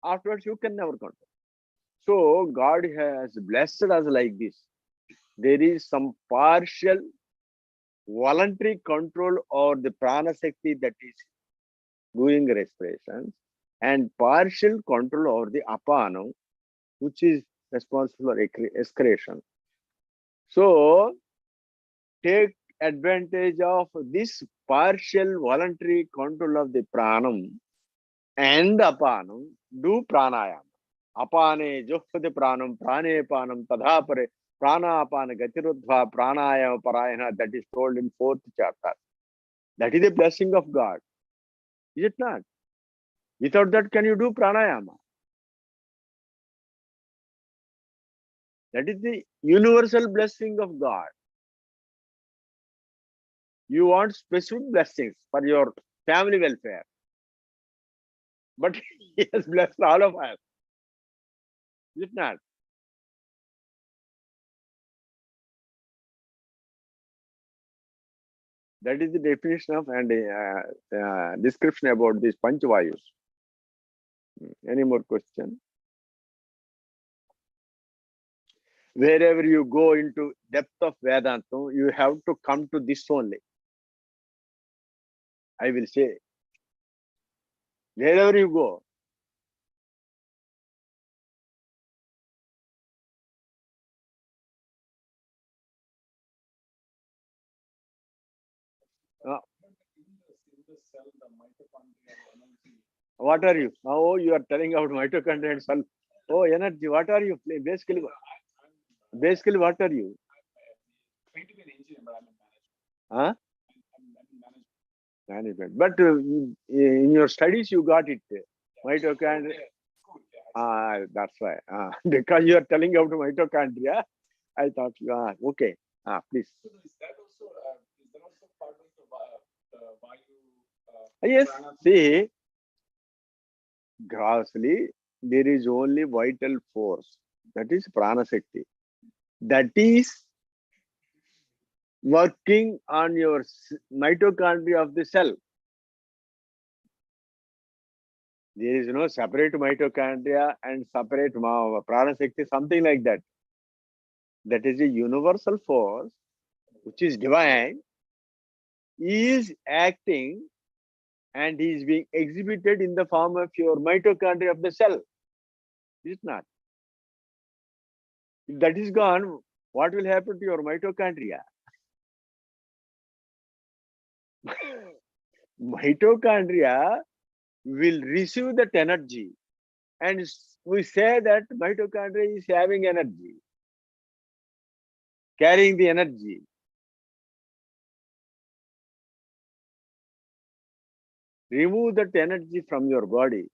Afterwards you can never control. So God has blessed us like this. There is some partial voluntary control over the prana shakti that is doing respirations, and partial control over the apana, which is responsible for excretion. So take advantage of this partial voluntary control of the pranam and apanam. Do pranayama. Apane juhpati pranam, prane panam, tadhapare, prana apana gatirudva, pranayama parayana. That is told in 4th chapter. That is the blessing of God. Is it not? Without that, can you do pranayama? That is the universal blessing of God. You want specific blessings for your family welfare. But He has blessed all of us. Is it not? That is the definition of and description about these Panchavayus. Any more question? Wherever you go into depth of Vedanta, you have to come to this only. I will say, wherever you go, In the cell, the mitochondrial energy. what are you? Oh, you are telling about mitochondria and cell. Oh, energy. What are you? Basically, what are you? I'm trying to be an engineer, but I'm in management. Huh? I'm in management. Management. But in your studies, you got it. Mitochondria. School, yeah. That's why. Because you are telling about mitochondria, I thought, okay. Please. So is that also part of the Vayu? Yes. prana? See, grossly, there is only vital force. That is prana shakti. That is working on your mitochondria of the cell. There is no separate mitochondria and separate prana shakti, something like that. That is a universal force, which is divine, is acting and is being exhibited in the form of your mitochondria of the cell. Is it not? If that is gone, what will happen to your mitochondria? Mitochondria will receive that energy, and we say that mitochondria is having energy, carrying the energy. Remove that energy from your body.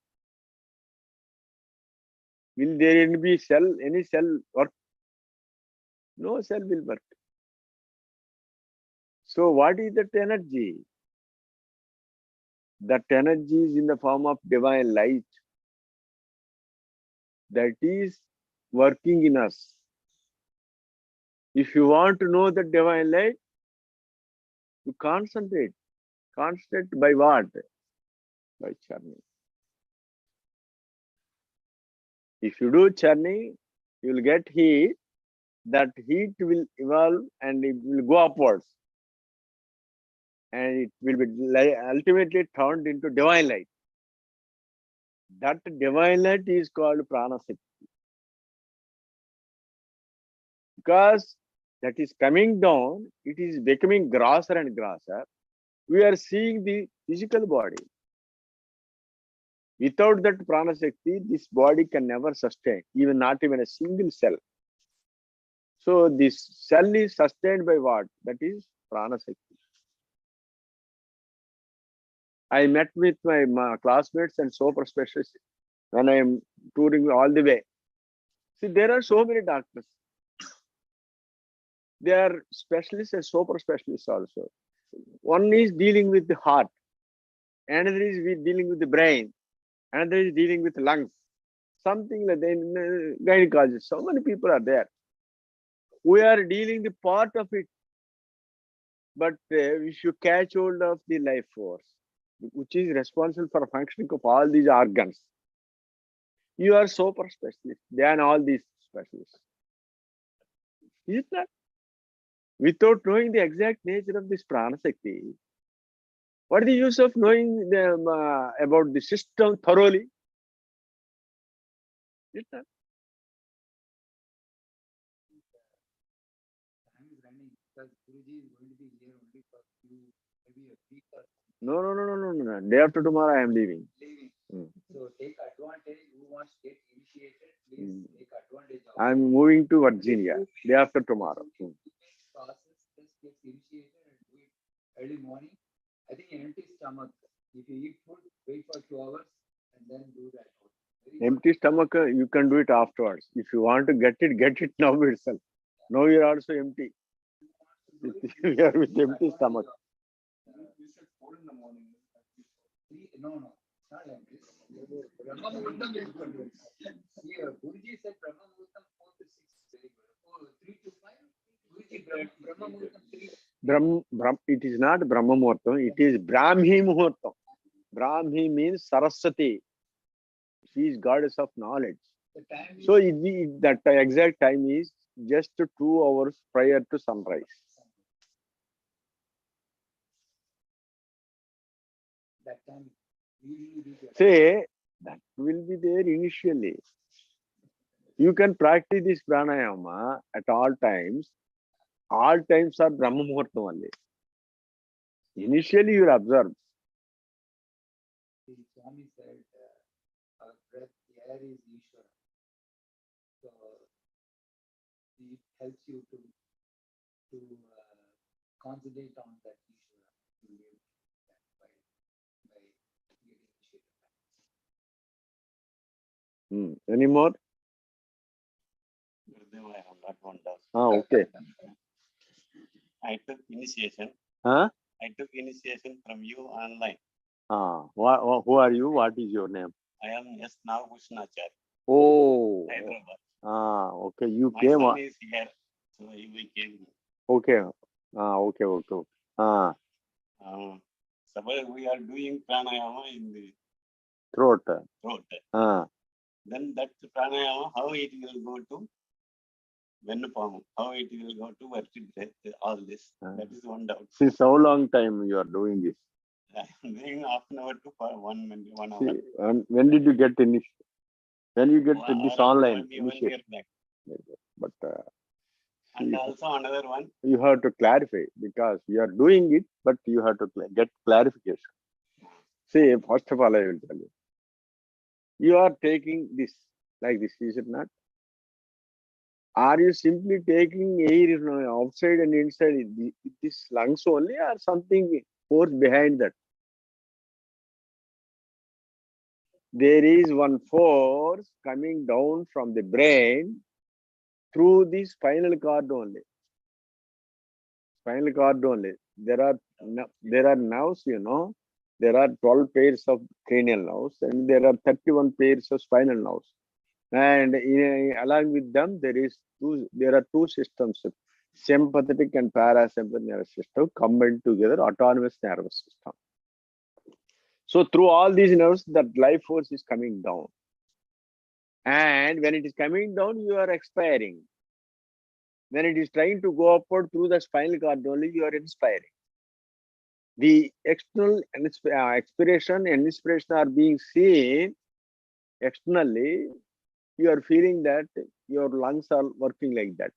Will there be any cell work? No cell will work. So what is that energy? That energy is in the form of divine light that is working in us. If you want to know the divine light, you concentrate. Concentrate by what? By churning. If you do churning, you will get heat. That heat will evolve and it will go upwards. and it will be ultimately turned into divine light. That divine light is called prana Shakti. Because that is coming down, it is becoming grosser and grosser. We are seeing the physical body. Without that prana Shakti, this body can never sustain, even not even a single cell. So this cell is sustained by what? That is prana Shakti. I met with my classmates and super specialists when I am touring all the way. See, there are so many doctors. They are specialists and super specialists also. One is dealing with the heart, another is dealing with the brain, another is dealing with lungs. Something like that, gynecologists. So many people are there. We are dealing the part of it, but we should catch hold of the life force, which is responsible for functioning of all these organs. You are super specialist than all these specialists. Is it not? Without knowing the exact nature of this prana Shakti, what is the use of knowing them, about the system thoroughly? Is it not? Time is running because Guruji is going to be here only for few, maybe a week or No. Day after tomorrow, I am leaving. leaving. Mm. So take advantage. Who wants to get initiated, please take advantage of I'm moving to Virginia day after tomorrow. Mm. process. Just get initiated and do it early morning. I think empty stomach. If you eat food, wait for 2 hours and then do that. Very good. Empty stomach, you can do it afterwards. If you want to get it now itself. Now you are also empty. You are with empty stomach. You said 4 in the morning. No, it's not like this. Brahma Muhurtam is good. See, Guruji said Brahma Muhurtam 4 to 6. Very good. 3 to 5. Guruji Brahma Muhurtam 3. It is not Brahma Muhurtam, it is Brahmi Muhurtam. Brahmi means Saraswati. She is goddess of knowledge. The time is So that exact time is just 2 hours prior to sunrise. that time. Usually we get. Say that will be there initially. You can practice this pranayama at all times. All times are Brahma Muhurtam only. Initially, you will observe. The Swami said, our breath, the air is Ishvara. So it helps you to concentrate on that Ishvara. To live that by getting initiated. Any more? Gurudev, I have got one doubt. Okay. I took initiation. Huh? I took initiation from you online. Who are you? What is your name? I am S. Navabhushanachari, Oh. Hyderabad. Okay. You My came. son is here, so we came. Okay. Okay. Suppose we are doing pranayama in the Throat. throat. Then that pranayama, how it will go to Venupam, how it will go to vertebrae, all this. That is one doubt. Since how long time you are doing this? I am doing half an hour to 1 minute, 1 hour. See, when did you get initiated? When you get this online 1 year initiation? back. But And also another one, you have to clarify because you are doing it, but you have to get clarification. See, first of all, I will tell you. You are taking this like this, is it not? Are you simply taking air outside and inside this lungs only, or something force behind that? There is one force coming down from the brain through the spinal cord only. Spinal cord only. There are nerves, There are 12 pairs of cranial nerves and there are 31 pairs of spinal nerves. And along with them, there are two systems, sympathetic and parasympathetic nervous system combined together, autonomous nervous system. So through all these nerves, that life force is coming down. And when it is coming down, you are expiring. When it is trying to go upward through the spinal cord only, you are inspiring. The external expiration and inspiration are being seen externally. You are feeling that your lungs are working like that.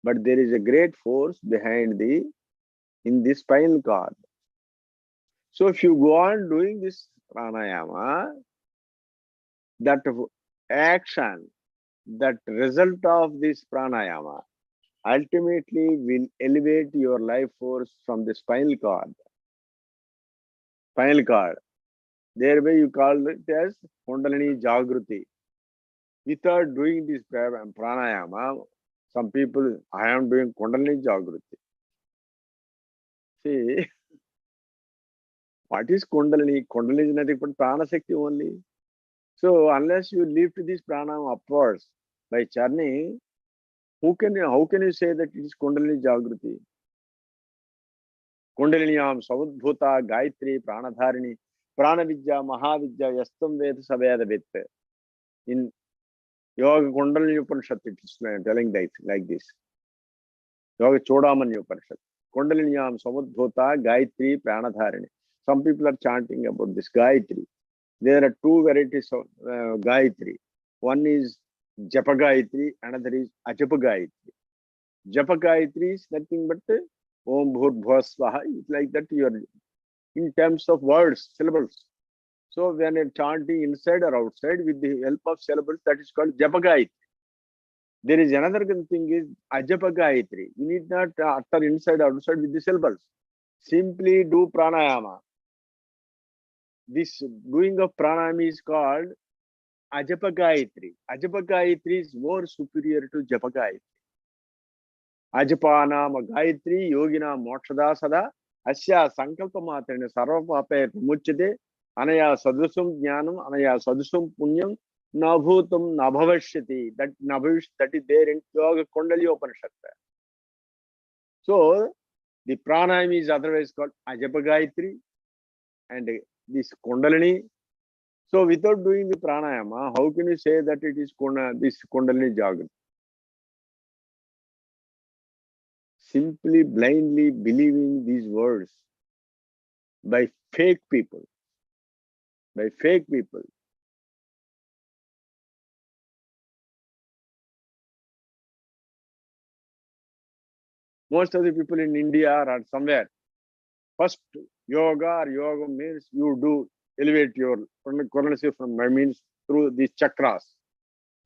But there is a great force behind in the spinal cord. So if you go on doing this pranayama, that action, that result of this pranayama ultimately will elevate your life force from the spinal cord. Spinal cord. Thereby you call it as Kundalini Jagruti. Without doing this pranayama, some people, I am doing Kundalini Jagruti. See, what is Kundalini? Kundalini is nothing but prana shakti only. So unless you lift this pranayama upwards by churning, how can you say that it is Kundalini Jagruti? Kundaliniam Savudbhuta Gayatri Pranadharini Pranavidya Mahavidya Yastam Veda Saveda Vitta. In Yoga Kundalini Upanishad, it is telling like this. Yoga Chodamani Upanishad. Kundaliniam Savudbhuta Gayatri Pranadharini. Some people are chanting about this Gayatri. There are two varieties of Gayatri. One is Japa Gayatri, another is Ajapa Gayatri. Japa Gayatri is nothing but Om Bhur Bhuva Swaha. It's like that you are in terms of words, syllables. So when you're chanting inside or outside with the help of syllables, that is called Japa Gayatri. There is another thing is Ajapa Gayatri. You need not utter inside or outside with the syllables. Simply do pranayama. This doing of pranayama is called Ajapa Gayatri. Ajapa Gayatri is more superior to Japa Gayatri. Ajapanama Gayatri Yogina Mokshada Sada Asya Sankalpa Matrina Sarvapapaya Muchade Anaya Sadusum Jnanam Anaya Sadusum Punyam Nabhutam Nabhavashyati. That is there in Yoga Kundalini Upanishad. So the pranayama is otherwise called Ajapa Gayatri and this Kundalini. So without doing the pranayama, how can you say that it is this Kundalini Jagrati? Simply blindly believing these words by fake people. By fake people. Most of the people in India or somewhere, first yoga means you do elevate your coordination from means through these chakras.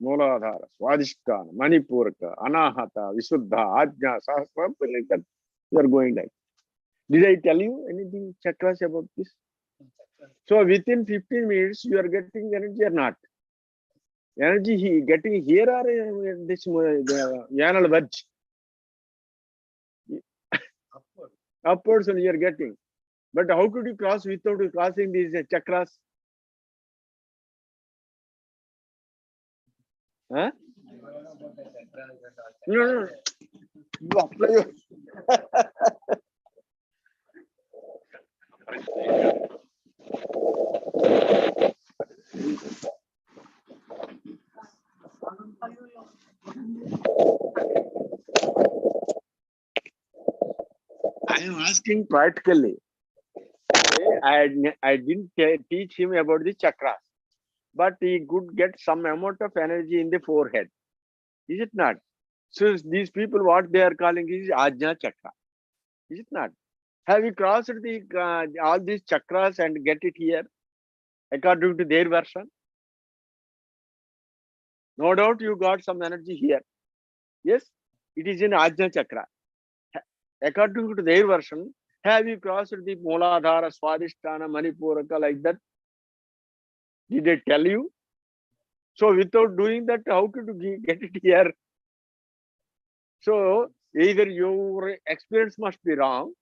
Mooladhara, Swadhisthana, Manipuraka, Anahata, Visuddha, Ajna, Sahasra, something like that. You are going like. Did I tell you anything chakras about this? So within 15 minutes, you are getting energy or not? Energy getting here or this anal verge? Upwards only you are getting. But how could you cross without crossing these chakras? Huh? No. You apply your I am asking practically. I didn't teach him about the chakras, but he could get some amount of energy in the forehead. Is it not? So these people, what they are calling is Ajna Chakra. Is it not? Have you crossed all these chakras and get it here according to their version? No doubt you got some energy here. Yes, it is in Ajna Chakra. According to their version, have you crossed the Mooladhara, Swadhisthana, Manipuraka like that? Did they tell you? So without doing that, how could you get it here? So either your experience must be wrong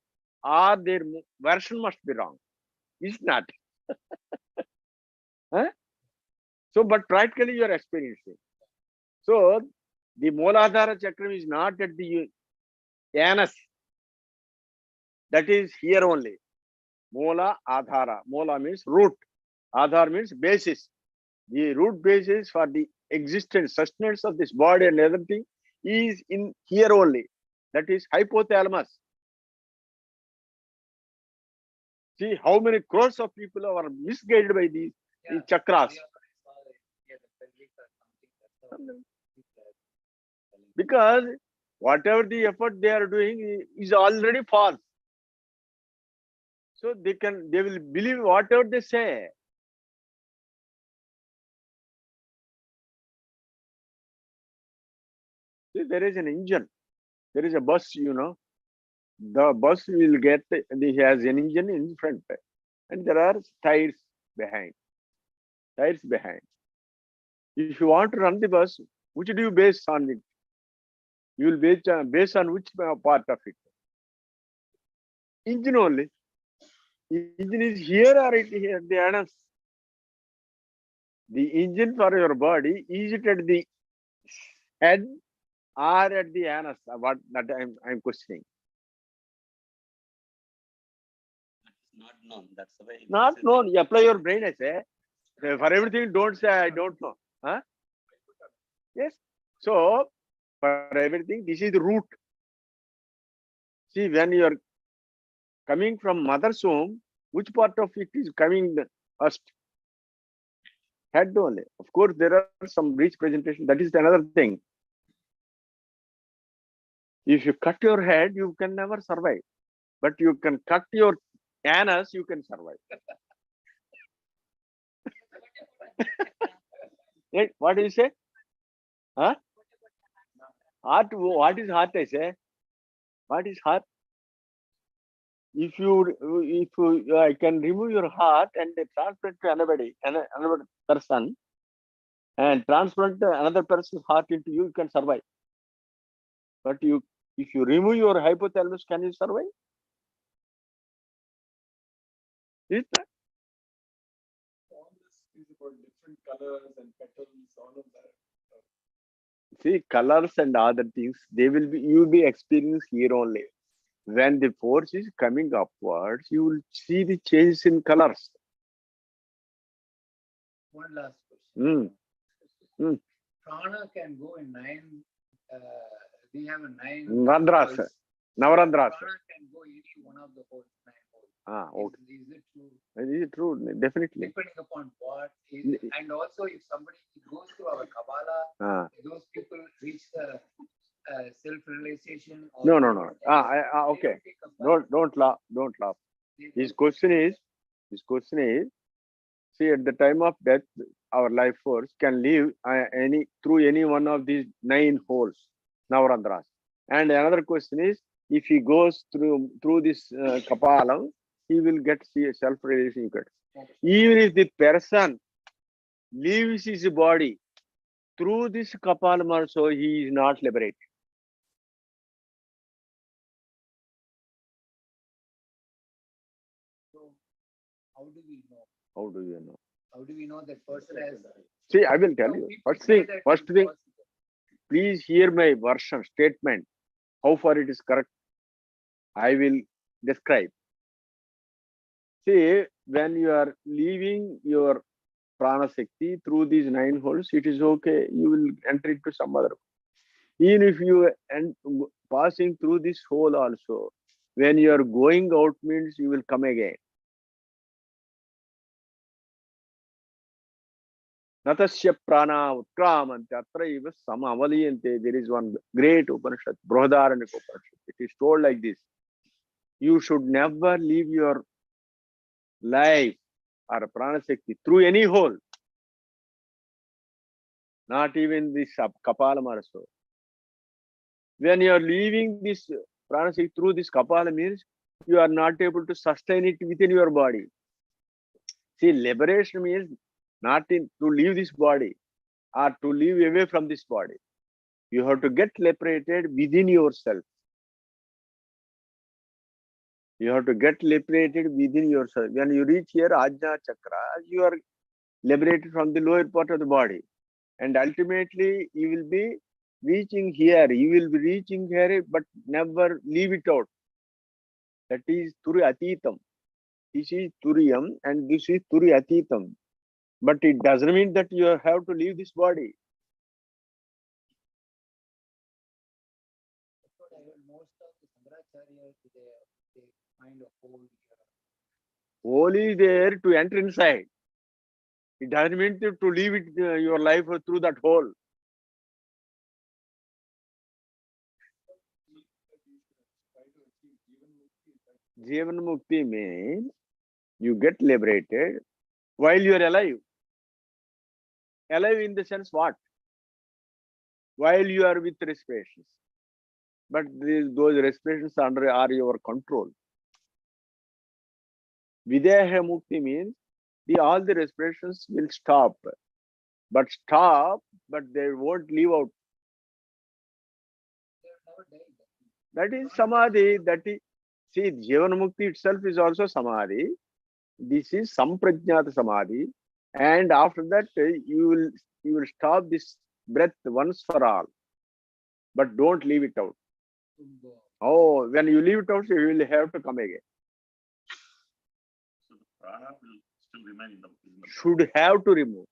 or their version must be wrong. Is not. Huh? So, but practically you are experiencing. So the Mooladhara Chakra is not at the anus. That is here only. Moola Adhara. Moola means root. Adhar means basis. The root basis for the existence, sustenance of this body and everything is in here only. That is hypothalamus. See how many crores of people are misguided by these chakras. Because whatever the effort they are doing is already false. So they will believe whatever they say. See, there is an engine, there is a bus, the bus will get, he has an engine in front and there are tires behind. If you want to run the bus, which do you base on it? You will base on which part of it? Engine only. Engine is here or it here, the anus. The engine for your body, is it at the head or at the anus? What that I'm questioning. Not known. That's the way. Not known. You apply your brain, I say. For everything, don't say I don't know. Huh? Yes. So for everything, this is the root. See, when you are coming from mother's womb, which part of it is coming first? Head only. Of course, there are some rich presentation. That is another thing. If you cut your head, you can never survive. But you can cut your anus, you can survive. What do you say? Huh? Heart, what is heart, I say? What is heart? If I can remove your heart and transplant to another person, and transplant another person's heart into you, you can survive. But if you remove your hypothalamus, can you survive? Is that? All this is about different colors and petals, all of that. See, colors and other things, you will be experienced here only. When the force is coming upwards, you will see the changes in colors. One last question. Mm. Prana can go in 9. We have a 9. Randras, holes. Navarandras. Prana can go any one of the holes, 9 holes. Okay. Is it true? Is it true? Definitely. Depending upon what is, and also if somebody goes to our Kabbalah, those people reach the self-realization. No. Okay. Don't laugh. His question is, see, at the time of death, our life force can leave through any one of these 9 holes, Navarandras. And another question is, if he goes through this Kapalam, he will get self-realization. Even if the person leaves his body through this Kapalam also, he is not liberated. So how do we know? How do you know? How do we know that person has? See, I will tell you. First thing, please hear my version, statement. How far it is correct, I will describe. See, when you are leaving your prana Shakti through these 9 holes, it is okay. You will enter into some other. Even if you end passing through this hole also, when you are going out means you will come again. Natasya prana utkramanti atraiva samavaliyante. There is one great Upanishad, Brihadaranyaka Upanishad. It is told like this. You should never leave your life or prana Shakti through any hole. Not even this Kapalam also. When you are leaving this prana Shakti through this Kapala means you are not able to sustain it within your body. See, liberation means not to leave this body or to live away from this body. You have to get liberated within yourself. You have to get liberated within yourself. When you reach here, Ajna Chakra, you are liberated from the lower part of the body. And ultimately, you will be reaching here. You will be reaching here, but never leave it out. That is Turi Atitam. This is Turiyam and this is Turi Atitam. But it doesn't mean that you have to leave this body. Most of the Sangaracharyas, they find a hole here. Hole is there to enter inside. It doesn't mean to leave it, your life through that hole. Jivan Mukti means you get liberated while you are alive. Alive in the sense what? While you are with respirations. But those respirations are your control. Videha Mukti means all the respirations will stop. But they won't leave out. That is Samadhi. See, Jivan Mukti itself is also Samadhi. This is Samprajnata Samadhi. And after that, you will stop this breath once for all. But don't leave it out. Oh, when you leave it out, you will have to come again. So the prana will still remain in the Should have to remove.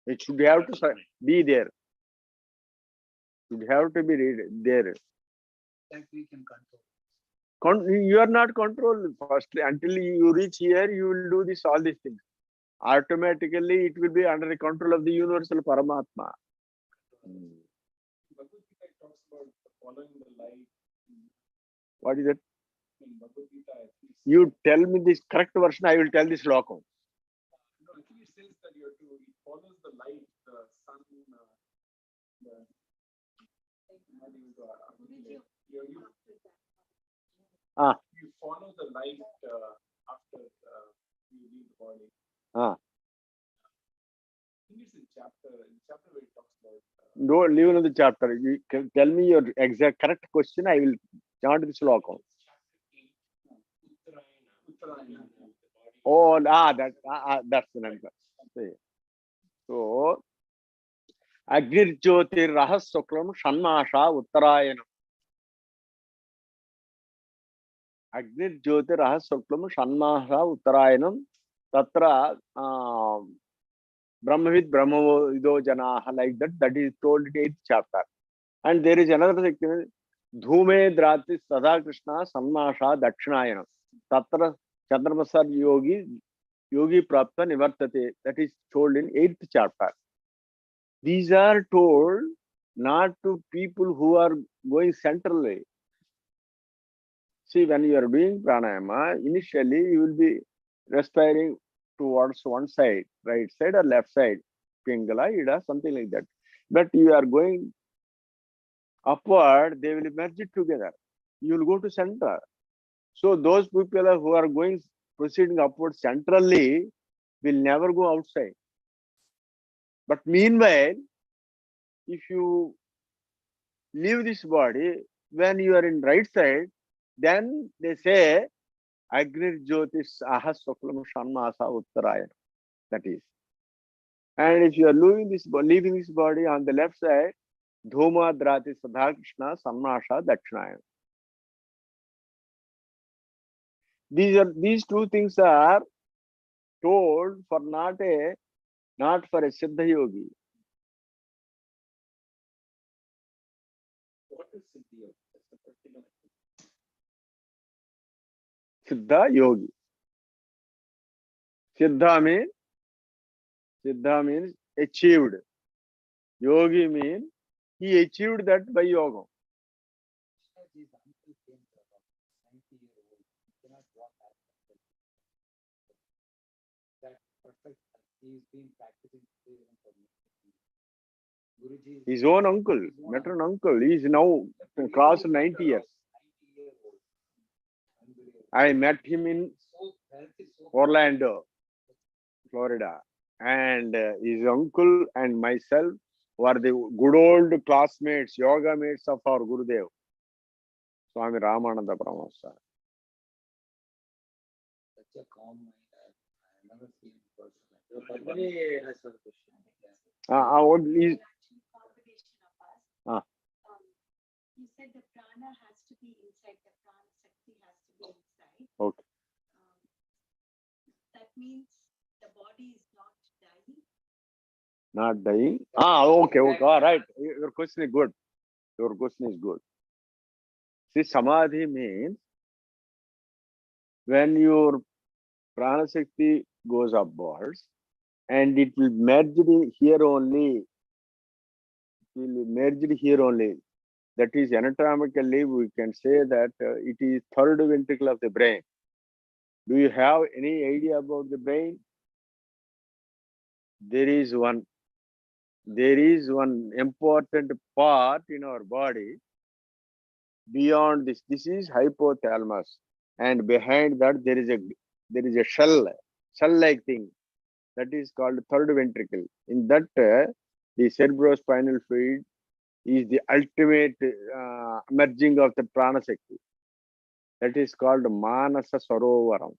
It should have to be there. Should have to be there. That we can control. You are not controlled. Firstly, until you reach here, you will do all these things. Automatically, it will be under the control of the universal Paramatma. Bhagavad Gita talks about following the light. What is it? In Bhagavad Gita, at least. You tell me this correct version, I will tell this lokam. No, actually it says that it follows the light, the sun, you follow the light after you leave the body. I think it's in chapter where it talks about. Don't leave another chapter. You can tell me your exact correct question, I will chant this lokam. Oh, that's the number. So, Agir Jyotir Rahas Suklam Shanmasha Uttarayanam. Agir Jyotir Rahas Suklam Shanmasha Uttarayanam. Tatra Brahmavid Brahmavido Janaha, like that. That is told in 8th chapter. And there is another section. Dhume Drati Sada Krishna Sanmasha Dakshinayanam. Tatra Chandramasar Yogi Prapta Nivartate. That is told in 8th chapter. These are told not to people who are going centrally. See, when you are doing pranayama, initially you will be respiring towards one side, right side or left side, Pingala, Ida, something like that. But you are going upward, they will merge it together. You will go to center. So those people who are proceeding upward centrally will never go outside. But meanwhile, if you leave this body, when you are in right side, then they say, Agni Jyotis Ahas Suklam Shanmasa Uttarayana. That is. And if you are leaving this body on the left side, Dhuma Drati Sadha Krishna Samnasha Dakshinayana. These two things are told for not for a Siddhayogi. What is Siddhi? Siddha Yogi. Siddha means achieved. Yogi means he achieved that by yoga. His uncle came to about 90-year-old. He cannot walk as perfect. That perfect. He's been practicing for Guruji. His own uncle, maternal uncle. He is now crossed 90 years. 90-year-old. I met him in Orlando, Florida, and his uncle and myself were the good old classmates, yoga mates of our Gurudev, Swami Ramananda Brahmasa. Such a calm mind. I've never seen a person like that. Padmini has a question. He's, You said the prana has to be inside, the prana sakti has to be inside. okay. That means the body is not dying. Not dying. Okay. All right. Your question is good. See, samadhi means when your Prana Shakti goes upwards and it will merge here only. It will merge here only. That is anatomically we can say that it is third ventricle of the brain. Do you have any idea about the brain? There is one important part in our body beyond this. This is hypothalamus, and behind that there is a shell-like thing that is called third ventricle. In that, the cerebrospinal fluid is the ultimate merging of the prana shakti. That is called Manasa Sarovaram.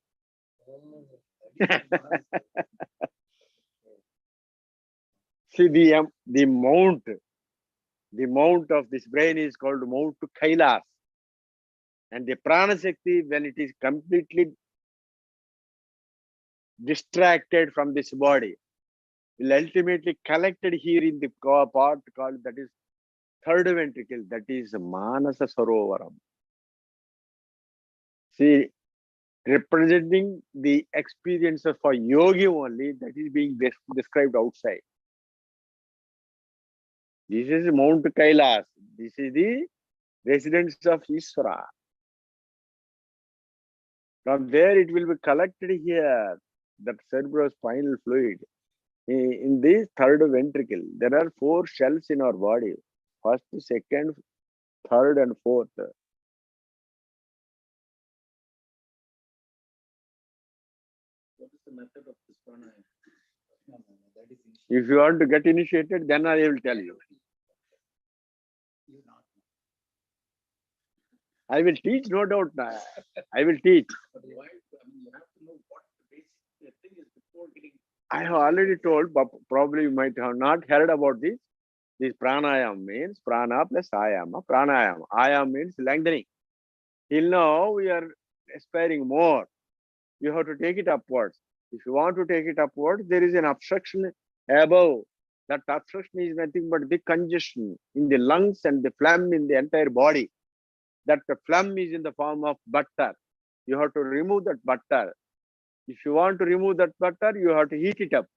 See the mount of this brain is called Mount Kailas, and the prana shakti, when it is completely distracted from this body, will ultimately collected here in the part called that is third ventricle, that is Manasa Sarovaram. See, representing the experience for yogi only, that is being described outside. This is Mount Kailas. This is the residence of Ishvara. From there it will be collected here, that cerebrospinal fluid. In this third ventricle, there are 4 shells in our body. First, second, third, and fourth. What is the method of this pranayama? That is If you want to get initiated, then I will tell you. you not. I will teach, no doubt. I will teach. But why? I mean, you have to know what the basic thing is before getting. I have already told, but probably you might have not heard about this. This pranayama means prana plus ayama. Pranayama. Ayama means lengthening. Till now, we are aspiring more. You have to take it upwards. If you want to take it upwards, there is an obstruction above. That obstruction is nothing but the congestion in the lungs and the phlegm in the entire body. That the phlegm is in the form of butter. You have to remove that butter. If you want to remove that butter, you have to heat it up.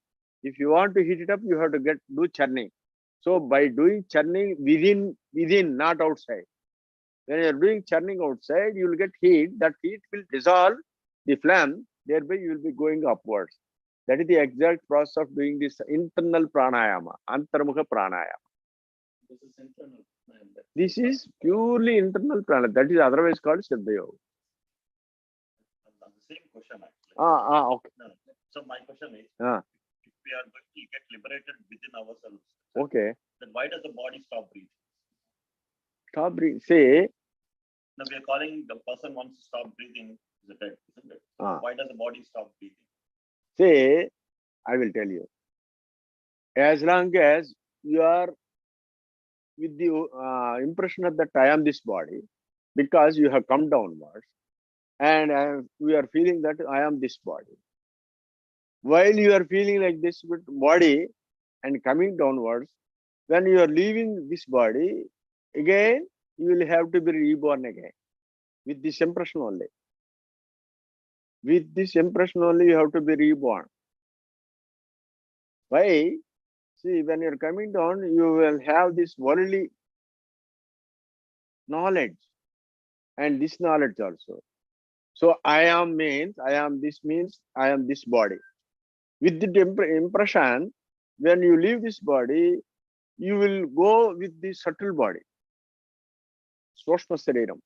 If you want to heat it up, you have to do churning. So by doing churning within, not outside. When you are doing churning outside, you will get heat. That heat will dissolve the phlegm. Thereby, you will be going upwards. That is the exact process of doing this internal pranayama, antarmukha pranayama. This is internal. This is purely internal pranayama. That is otherwise called SIDDHAYOGI. The same question actually. Okay. No. So my question is, Ah. if we are going to get liberated within ourselves, Okay. then why does the body stop breathing? Stop breathing. Say, Now we are calling the person wants to stop breathing is a dead, isn't it? Why does the body stop breathing? say, I will tell you. As long as you are with the impression of that I am this body, because you have come downwards, and we are feeling that I am this body. While you are feeling like this with body and coming downwards, when you are leaving this body, again, you will have to be reborn again with this impression only. With this impression only, you have to be reborn. Why? See, when you're coming down, you will have this worldly knowledge and this knowledge also. So I am means I am this body. With the impression, when you leave this body, you will go with the subtle body, Swashma Sariram.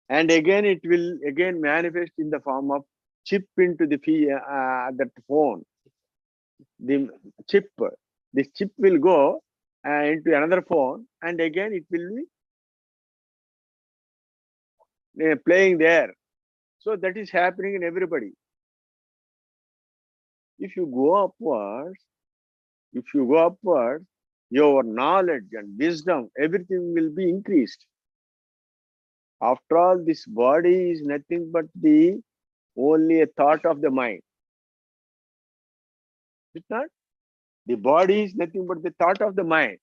And again, it will again manifest in the form of chip into the that phone. The chip, this chip will go into another phone, and again it will be playing there. So that is happening in everybody. If you go upwards, your knowledge and wisdom, everything will be increased. After all, this body is nothing but only a thought of the mind. Is it not? The body is nothing but the thought of the mind.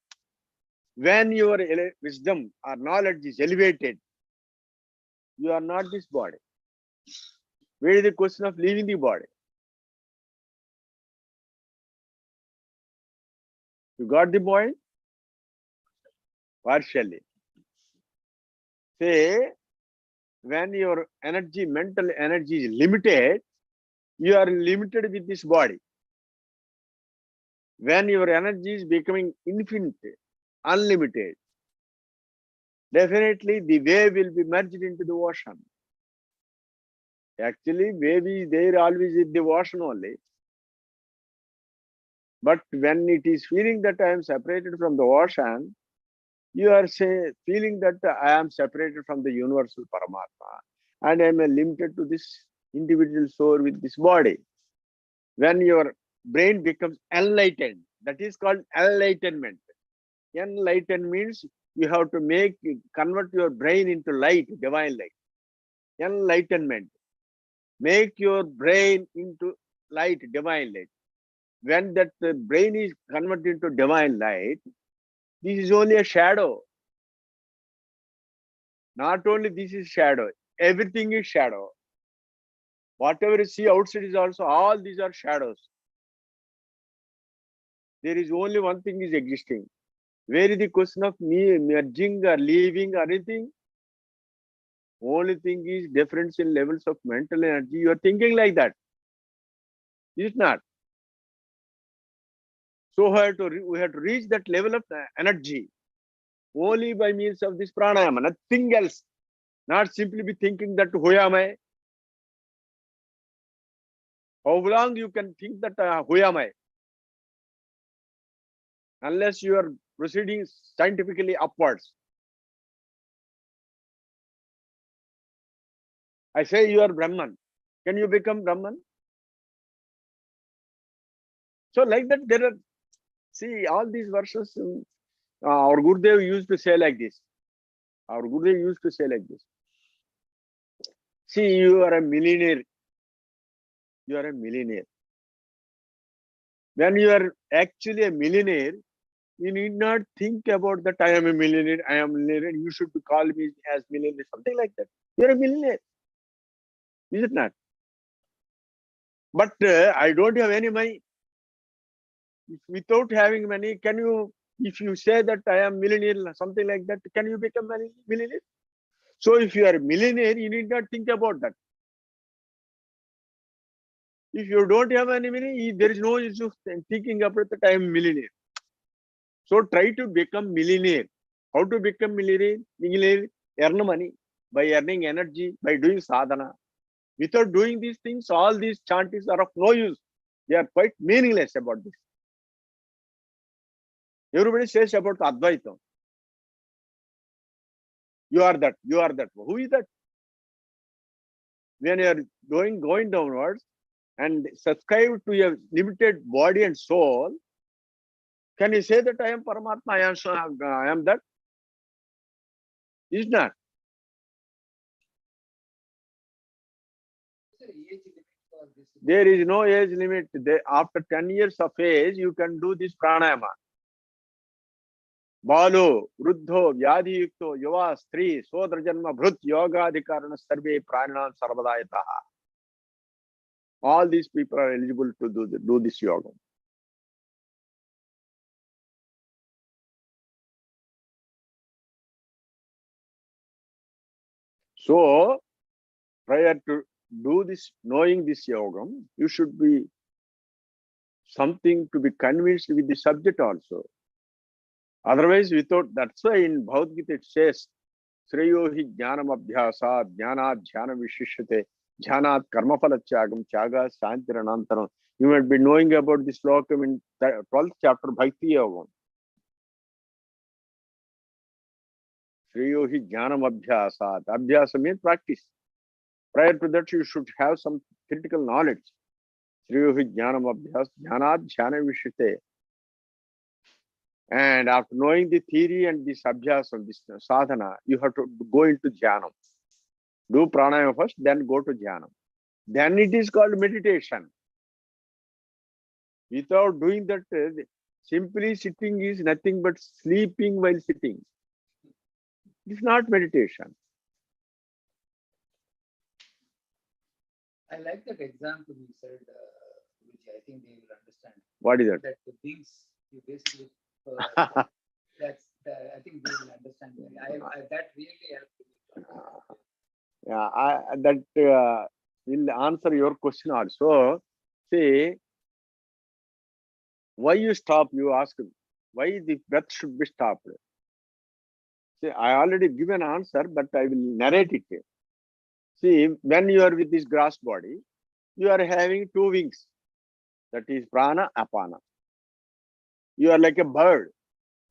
When your wisdom or knowledge is elevated, you are not this body. Where is the question of leaving the body? You got the point? Partially. Say, when your energy, mental energy is limited, you are limited with this body. When your energy is becoming infinite, unlimited, definitely the wave will be merged into the ocean. Actually, wave is there always in the ocean only. But when it is feeling that I am separated from the ocean, you are feeling that I am separated from the universal Paramatma and I am limited to this individual soul with this body. When your brain becomes enlightened, that is called enlightenment. Enlightened means you have to convert your brain into light, divine light. Enlightenment. Make your brain into light, divine light. When that brain is converted into divine light, this is only a shadow. Not only this is shadow, everything is shadow. Whatever you see outside is also, all these are shadows. There is only one thing is existing. Where is the question of me merging or leaving or anything? Only thing is difference in levels of mental energy. You are thinking like that. Is it not? So we have to reach that level of energy only by means of this pranayama, nothing else. Not simply be thinking that who am I? How long you can think that who am I? Unless you are proceeding scientifically upwards. I say you are Brahman. Can you become Brahman? So like that there are, see all these verses, our Gurudev used to say like this. Our Gurudev used to say like this. See, you are a millionaire. You are a millionaire. When you are actually a millionaire, you need not think about that I am a millionaire, I am a millionaire, you should call me as millionaire, something like that. You are a millionaire. Is it not? But I don't have any money. Without having money, can you, if you say that I am millionaire, something like that, can you become a millionaire? So if you are a millionaire, you need not think about that. If you don't have any money, there is no issue thinking about that I am millionaire. So try to become millionaire. How to become millionaire? Millionaire, earn money by earning energy, by doing sadhana. Without doing these things, all these chantings are of no use. They are quite meaningless about this. Everybody says about Advaitam. You are that, you are that. Who is that? When you are going downwards and subscribe to your limited body and soul, can you say that I am Paramatma, I am that? Is not. There is no age limit. After 10 years of age, you can do this pranayama. Balo, Ruddho, Vyadhi Yukto, Yuva, Stri, Sodra Janma, Bhrut, Yoga, Adhikarana, Sarve, Pranam, Sarvadayataha. All these people are eligible to do this yoga. So, prior to do this, knowing this yoga, you should be something to be convinced with the subject also. Otherwise, without, that's why in Bhagavad Gita it says, Sreyohi jnanam abhyasa, jnanat jnana vishishyate, jnanat karmaphala tyagam, tyaga santiranantaram. You might be knowing about this slokam in the 12th chapter, Bhakti Yoga. Sreyohi jnanam abhyasa. Abhyasa means practice. Prior to that, you should have some critical knowledge. Sreyohi jnanam abhyasa, jnanat jnana vishyate. And after knowing the theory and this abhyasa, this sadhana, you have to go into jnanam. Do pranayama first, then go to jnanam. Then it is called meditation. Without doing that, simply sitting is nothing but sleeping while sitting. It's not meditation. I like that example you said, Guruji. I think they will understand. What is that? That the things you basically So that's, I think we will understand. That really helped me. Yeah, that will answer your question also. See, why you stop? You ask why the breath should be stopped. See, I already given an answer, but I will narrate it here. See, when you are with this grass body, you are having two wings. That is prana, apana. You are like a bird.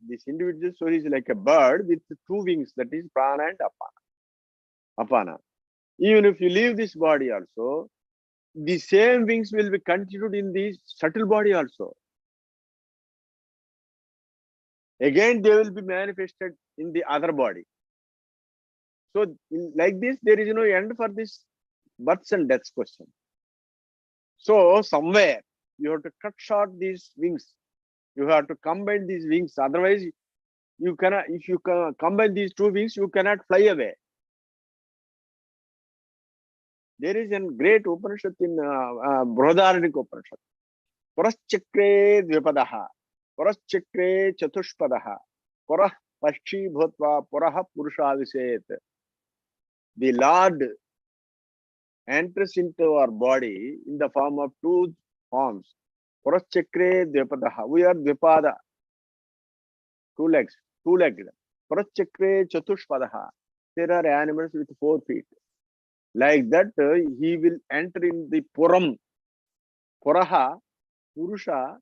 This individual soul is like a bird with two wings. That is prana and apana. Even if you leave this body also, the same wings will be continued in the subtle body also. Again, they will be manifested in the other body. So, like this, there is no end for this births and deaths question. So, somewhere you have to cut short these wings. You have to combine these wings. Otherwise, you cannot. If you combine these two wings, you cannot fly away. There is a great Upanishad in Brihadaranyaka Upanishad. Paraschakre dvipadaha, paraschakre chatushpadaha, parah pashi bhutva, parah purusha viset. The Lord enters into our body in the form of two forms. Paraschakre dvipadaha. We are dvipada. Two legs, two-legged. Paraschakre chatushpadaha. There are animals with 4 feet. Like that, he will enter in the Puram. Puraha, Purusha,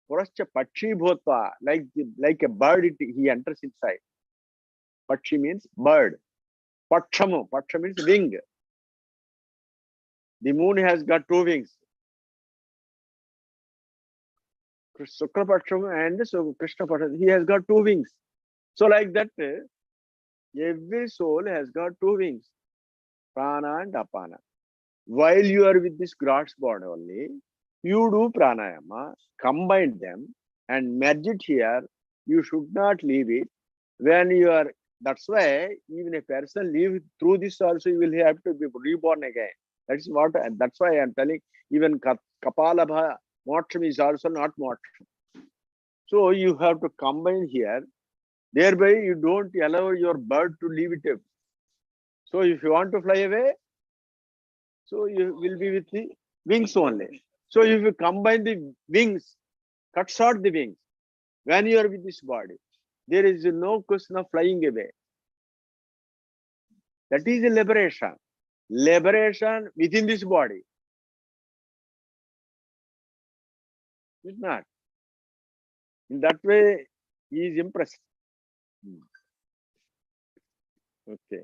Purascha Pakshi Bhotva, like a bird, he enters inside. Pakshi means bird. Pakshamu, Paksha means wing. The moon has got 2 wings. Sukra Pakshamu and Krishna Pakshamu, he has got 2 wings. So like that, every soul has got 2 wings. Prana and Apana. While you are with this grass body only, you do pranayama, combine them and merge it here. You should not leave it. When you are, that's why even a person live through this also, you will have to be reborn again. That's why I am telling, even Kapalabha Moksham is also not Moksham. So you have to combine here. Thereby you don't allow your bird to leave it. So if you want to fly away, so you will be with the wings only. So if you combine the wings, cut short the wings, when you are with this body, there is no question of flying away. That is a liberation. Liberation within this body. It's not. In that way, he is impressed. Okay.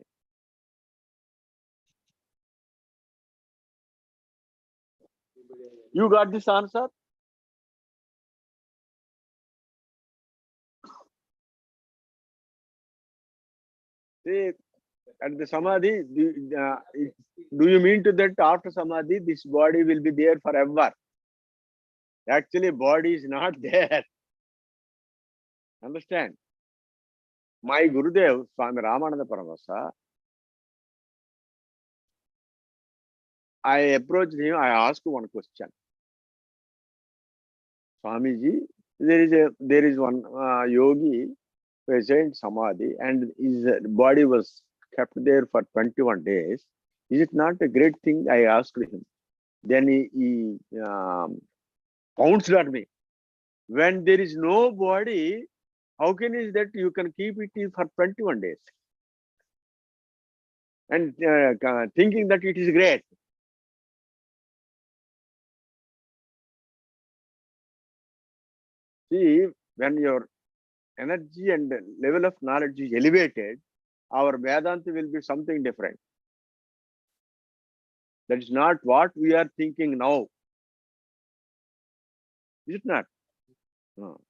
You got this answer? See, at the Samadhi, do you mean to that after Samadhi, this body will be there forever? Actually, body is not there. Understand? My Gurudev, Swami Ramananda Paramasa, I approached him, I asked one question. Swamiji, there is one yogi present Samadhi and his body was kept there for 21 days. Is it not a great thing? I asked him. Then he pounced at me. When there is no body, how can is that you can keep it for 21 days? And thinking that it is great. See, when your energy and level of knowledge is elevated, our Vedanta will be something different. That is not what we are thinking now. Is it not? No.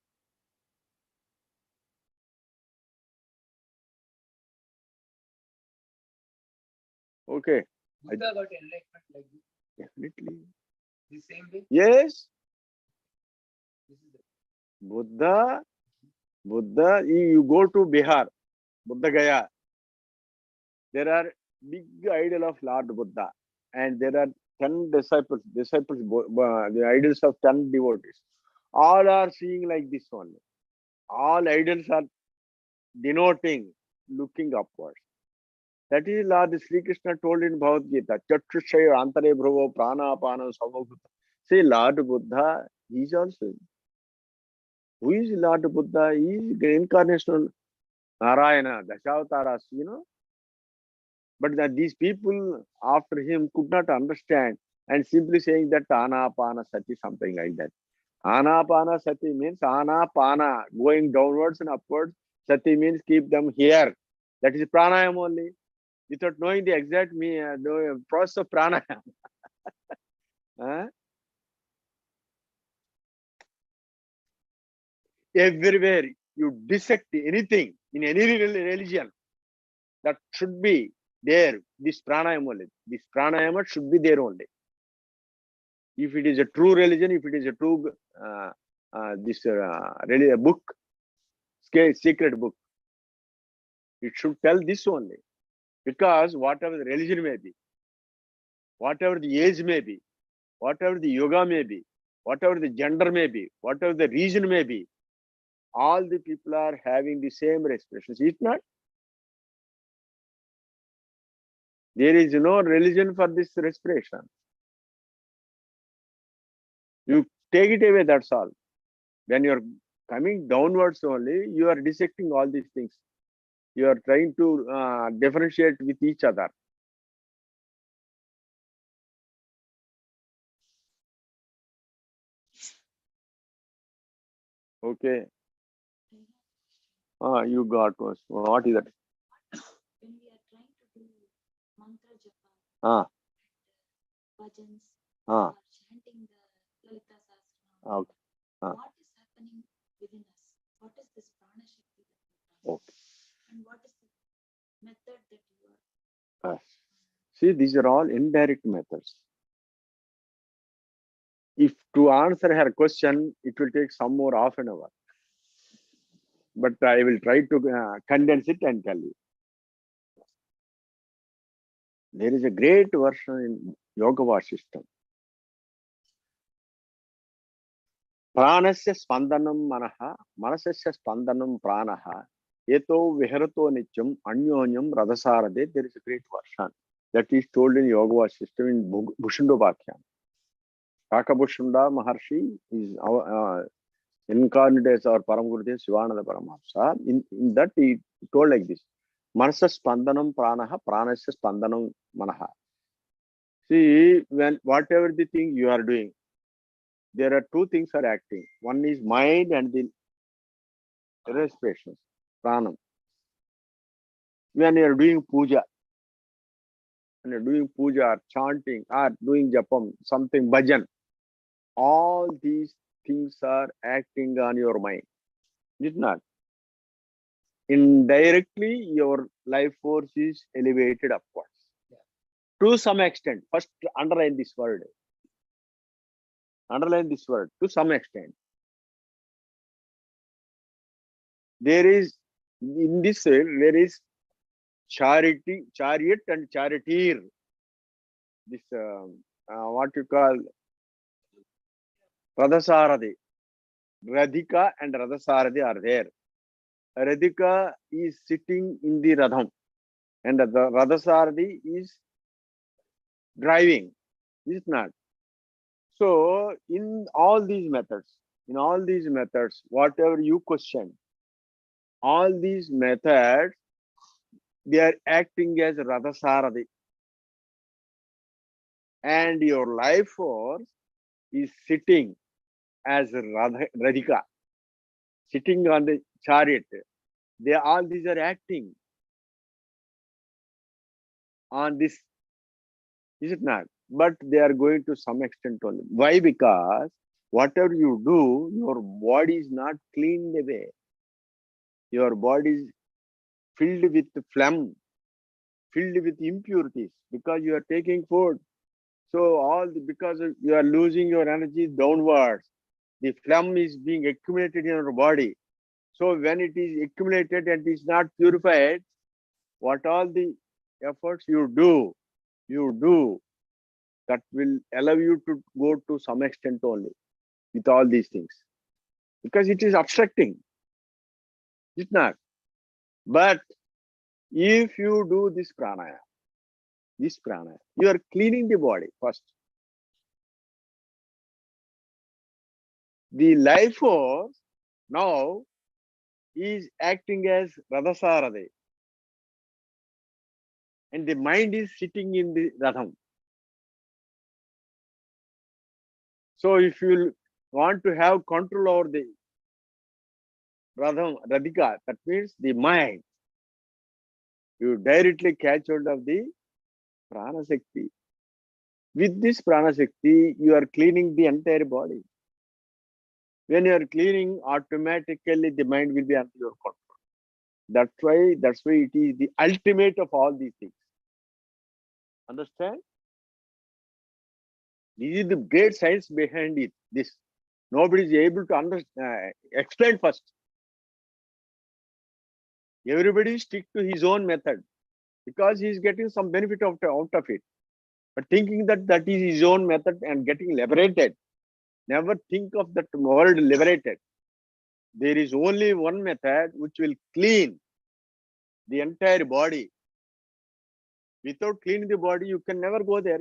Okay. Buddha got enlightenment like this, Definitely. the same way. Yes. This is Buddha, you go to Bihar, Buddha Gaya. There are big idol of Lord Buddha, and there are 10 disciples, the idols of 10 devotees. All are seeing like this only. All idols are denoting looking upwards. That is Lord Sri Krishna told in Bhagavad Gita, Chatushayo Antare Bhruvo Prana Pana Samabhuta. Say Lord Buddha, he is also. Who is Lord Buddha? He is the incarnation Narayana, Dashavasaras, you know. But that these people after him could not understand and simply saying that Anapana Sati, something like that. Anapana Sati means Anapana, going downwards and upwards. Sati means keep them here. That is pranayam only. Without knowing the exact process of pranayam. Huh? Everywhere you dissect anything in any religion, that should be there. This pranayam only. This pranayama should be there only. If it is a true religion, if it is a true book, secret book, it should tell this only. Because whatever the religion may be, whatever the age may be, whatever the yoga may be, whatever the gender may be, whatever the region may be, all the people are having the same respiration. Is it not? There is no religion for this respiration. You take it away, that's all. When you are coming downwards only, you are dissecting all these things. You are trying to differentiate with each other. Okay. You got us. What is that? When we are trying to do mantra japa, bhajans, Ah. or chanting the Lalita Sahasranam, Okay. what is happening within us? What is this prana shakti that we are Okay. and what is the method that you are? See, these are all indirect methods. If to answer her question, it will take some more half an hour. But I will try to condense it and tell you. There is a great version in Yoga Vasistham. Pranasya spandanam manaha, manasasya spandanam pranaha, eto viharato nityam anyonyam radhasarade. There is a great version that is told in Yoga Vasistham in Bhushundobhakhyan. Kakabhushunda Maharshi is our incarnate as our Param Gurudev Sivananda Paramahamsa. In that he told like this: Manasa spandanam pranaha, pranasya spandanam manaha. See, when whatever the thing you are doing, there are two things are acting. One is mind and the respiration, pranam. When you are doing puja, when you are doing puja or chanting or doing japam, something bhajan, all these things are acting on your mind. Is it not? Indirectly, your life force is elevated upwards. To some extent, first underline this word. Underline this word, to some extent. There is, in this way, there is chariot and charioteer. This, what you call, Radhasaradi. Radhika and Radhasaradi are there. Radhika is sitting in the Radham and the Radhasaradi is driving. Is it not? So, in all these methods, whatever you question, all these methods, they are acting as Radhasaradi. And your life force is sitting as Radhika, sitting on the chariot. All these are acting on this, is it not? But they are going to some extent only. Why? Because whatever you do, your body is not cleaned away. Your body is filled with phlegm, filled with impurities because you are taking food. So because you are losing your energy downwards, the phlegm is being accumulated in your body. So when it is accumulated and is not purified, what all the efforts you do, that will allow you to go to some extent only with all these things. Because it is obstructing. Is it not? But if you do this pranayama, you are cleaning the body first. The life force now is acting as Radhasarade. And the mind is sitting in the Radham. So if you want to have control over the Radham, Radhika, that means the mind, you directly catch hold of the Prana Shakti. With this Prana Shakti, you are cleaning the entire body. When you are cleaning, automatically the mind will be under your control. That's why it is the ultimate of all these things. Understand? This is the great science behind it. This nobody is able to understand. Explain first. Everybody stick to his own method because he is getting some benefit out of it. But thinking that is his own method and getting liberated. Never think of that word liberated. There is only one method which will clean the entire body. Without cleaning the body, you can never go there,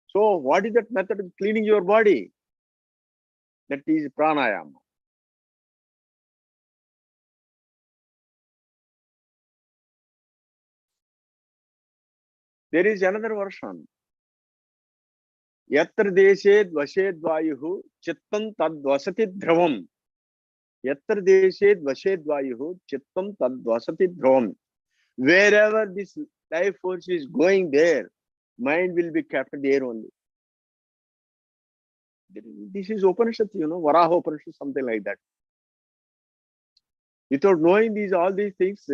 So what is that method of cleaning your body? That is pranayama. There is another version. Yatra deshed vashed vayuhu chittam tad vasati dhravam. Yatra deshed vashed vayuhu chittam tad vasati dhravam. Wherever this life force is going there, mind will be kept there only. This is Upanishad, Varaha Upanishad, something like that. Without knowing all these things,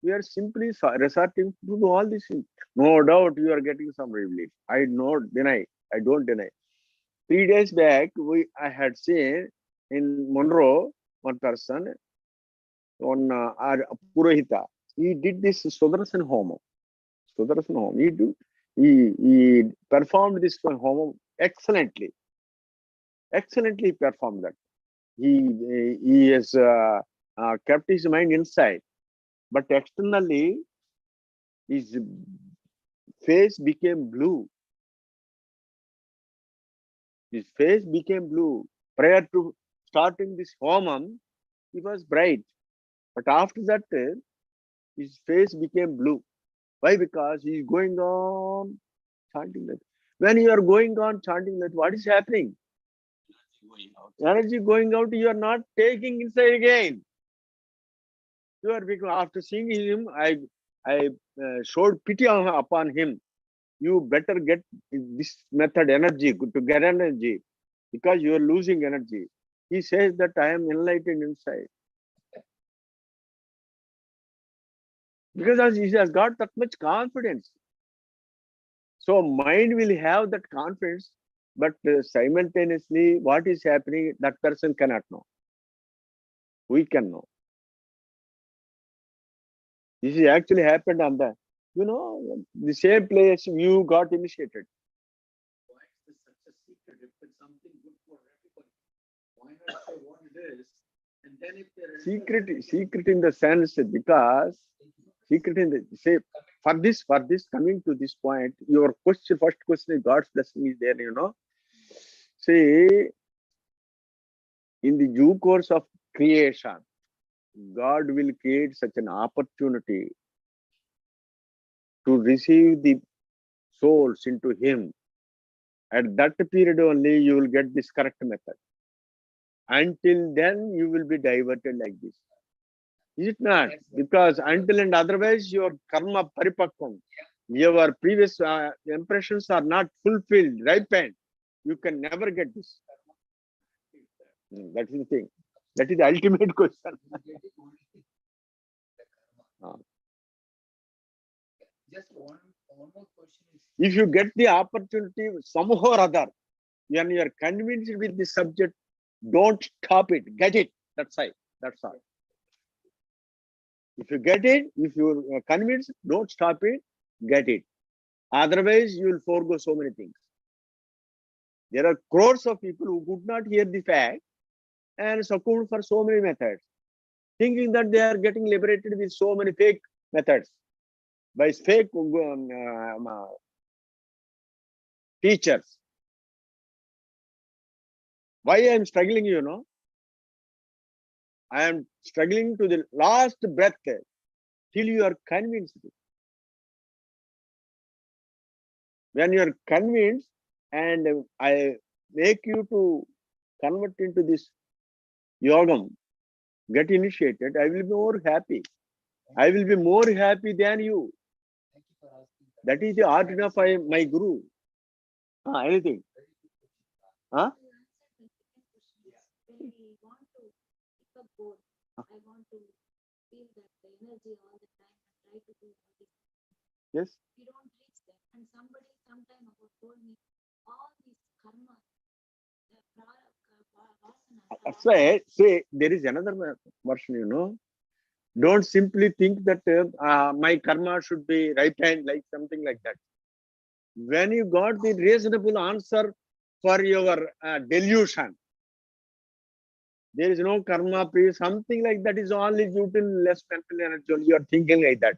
we are simply resorting to do all these things. No doubt you are getting some relief. I don't deny. 3 days back, I had seen in Monroe, one person, on our Purohita. He did this Sudarshan Homa. He performed this Homa excellently. Excellently performed that. He has kept his mind inside, but externally his face became blue. His face became blue. Prior to starting this homam, he was bright, but after that, his face became blue. Why? Because he is going on chanting that. When you are going on chanting that, what is happening? Energy going out, you are not taking inside again. You are, because after seeing him, I showed pity upon him. You better get this method energy to get energy because you are losing energy. He says that I am enlightened inside. Because he has got that much confidence. So mind will have that confidence, but simultaneously what is happening, that person cannot know. We can know. This is actually happened on the same place you got initiated. Why is this such a secret? If it's something good for everybody, why not say what it is? And then if there is Secret in the sense, because secret in the say for this coming to this point, your first question is God's blessing is there, See, in the due course of creation, God will create such an opportunity to receive the souls into Him. At that period only, you will get this correct method. Until then, you will be diverted like this. Is it not? Because until and otherwise, your karma paripakvam, your previous impressions are not fulfilled, ripened. You can never get this. That is the thing. That is the ultimate question. just one more question is, If you get the opportunity somehow or other, when you are convinced with the subject, don't stop it. Get it. That's all. That's all. If you get it, if you are convinced, don't stop it. Get it. Otherwise, you will forego so many things. There are crores of people who could not hear the fact and succumbed for so many methods. thinking that they are getting liberated with so many fake methods, by fake teachers. Why I am struggling, you know? I am struggling to the last breath till you are convinced. When you are convinced and I make you to convert into this yogam, get initiated, I will be more happy. I will be more happy than you. Thank you for asking. That is the origin of my guru. Anything? Huh? To answer the second question is, when we want to pick a goal, I want to feel that the energy all the time and try to do all this. Yes. We don't reach there. And somebody sometime ago told me all these karma, the vasanas. That's why, say, there is another version, you know. Don't simply think that my karma should be right hand, like something like that. When you got the reasonable answer for your delusion, there is no karma, something like that is only due to less mental energy. You are thinking like that.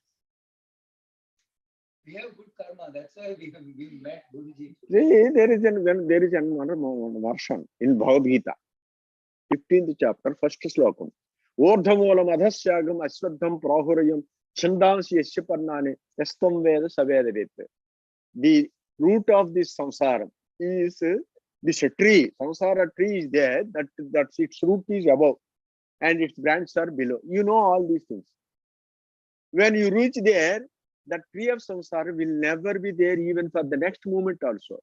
We have good karma. That's why we met Guruji. See, there is another version in Bhagavad Gita, 15th chapter, first slokam. Urdhamulam adhasyagam aswadham prahurayam chandansi yasyaparnane yastam veda savedavet. The root of this samsara is this tree. Samsara tree is there, that its root is above and its branches are below. You know all these things. When you reach there, that tree of samsara will never be there even for the next moment also.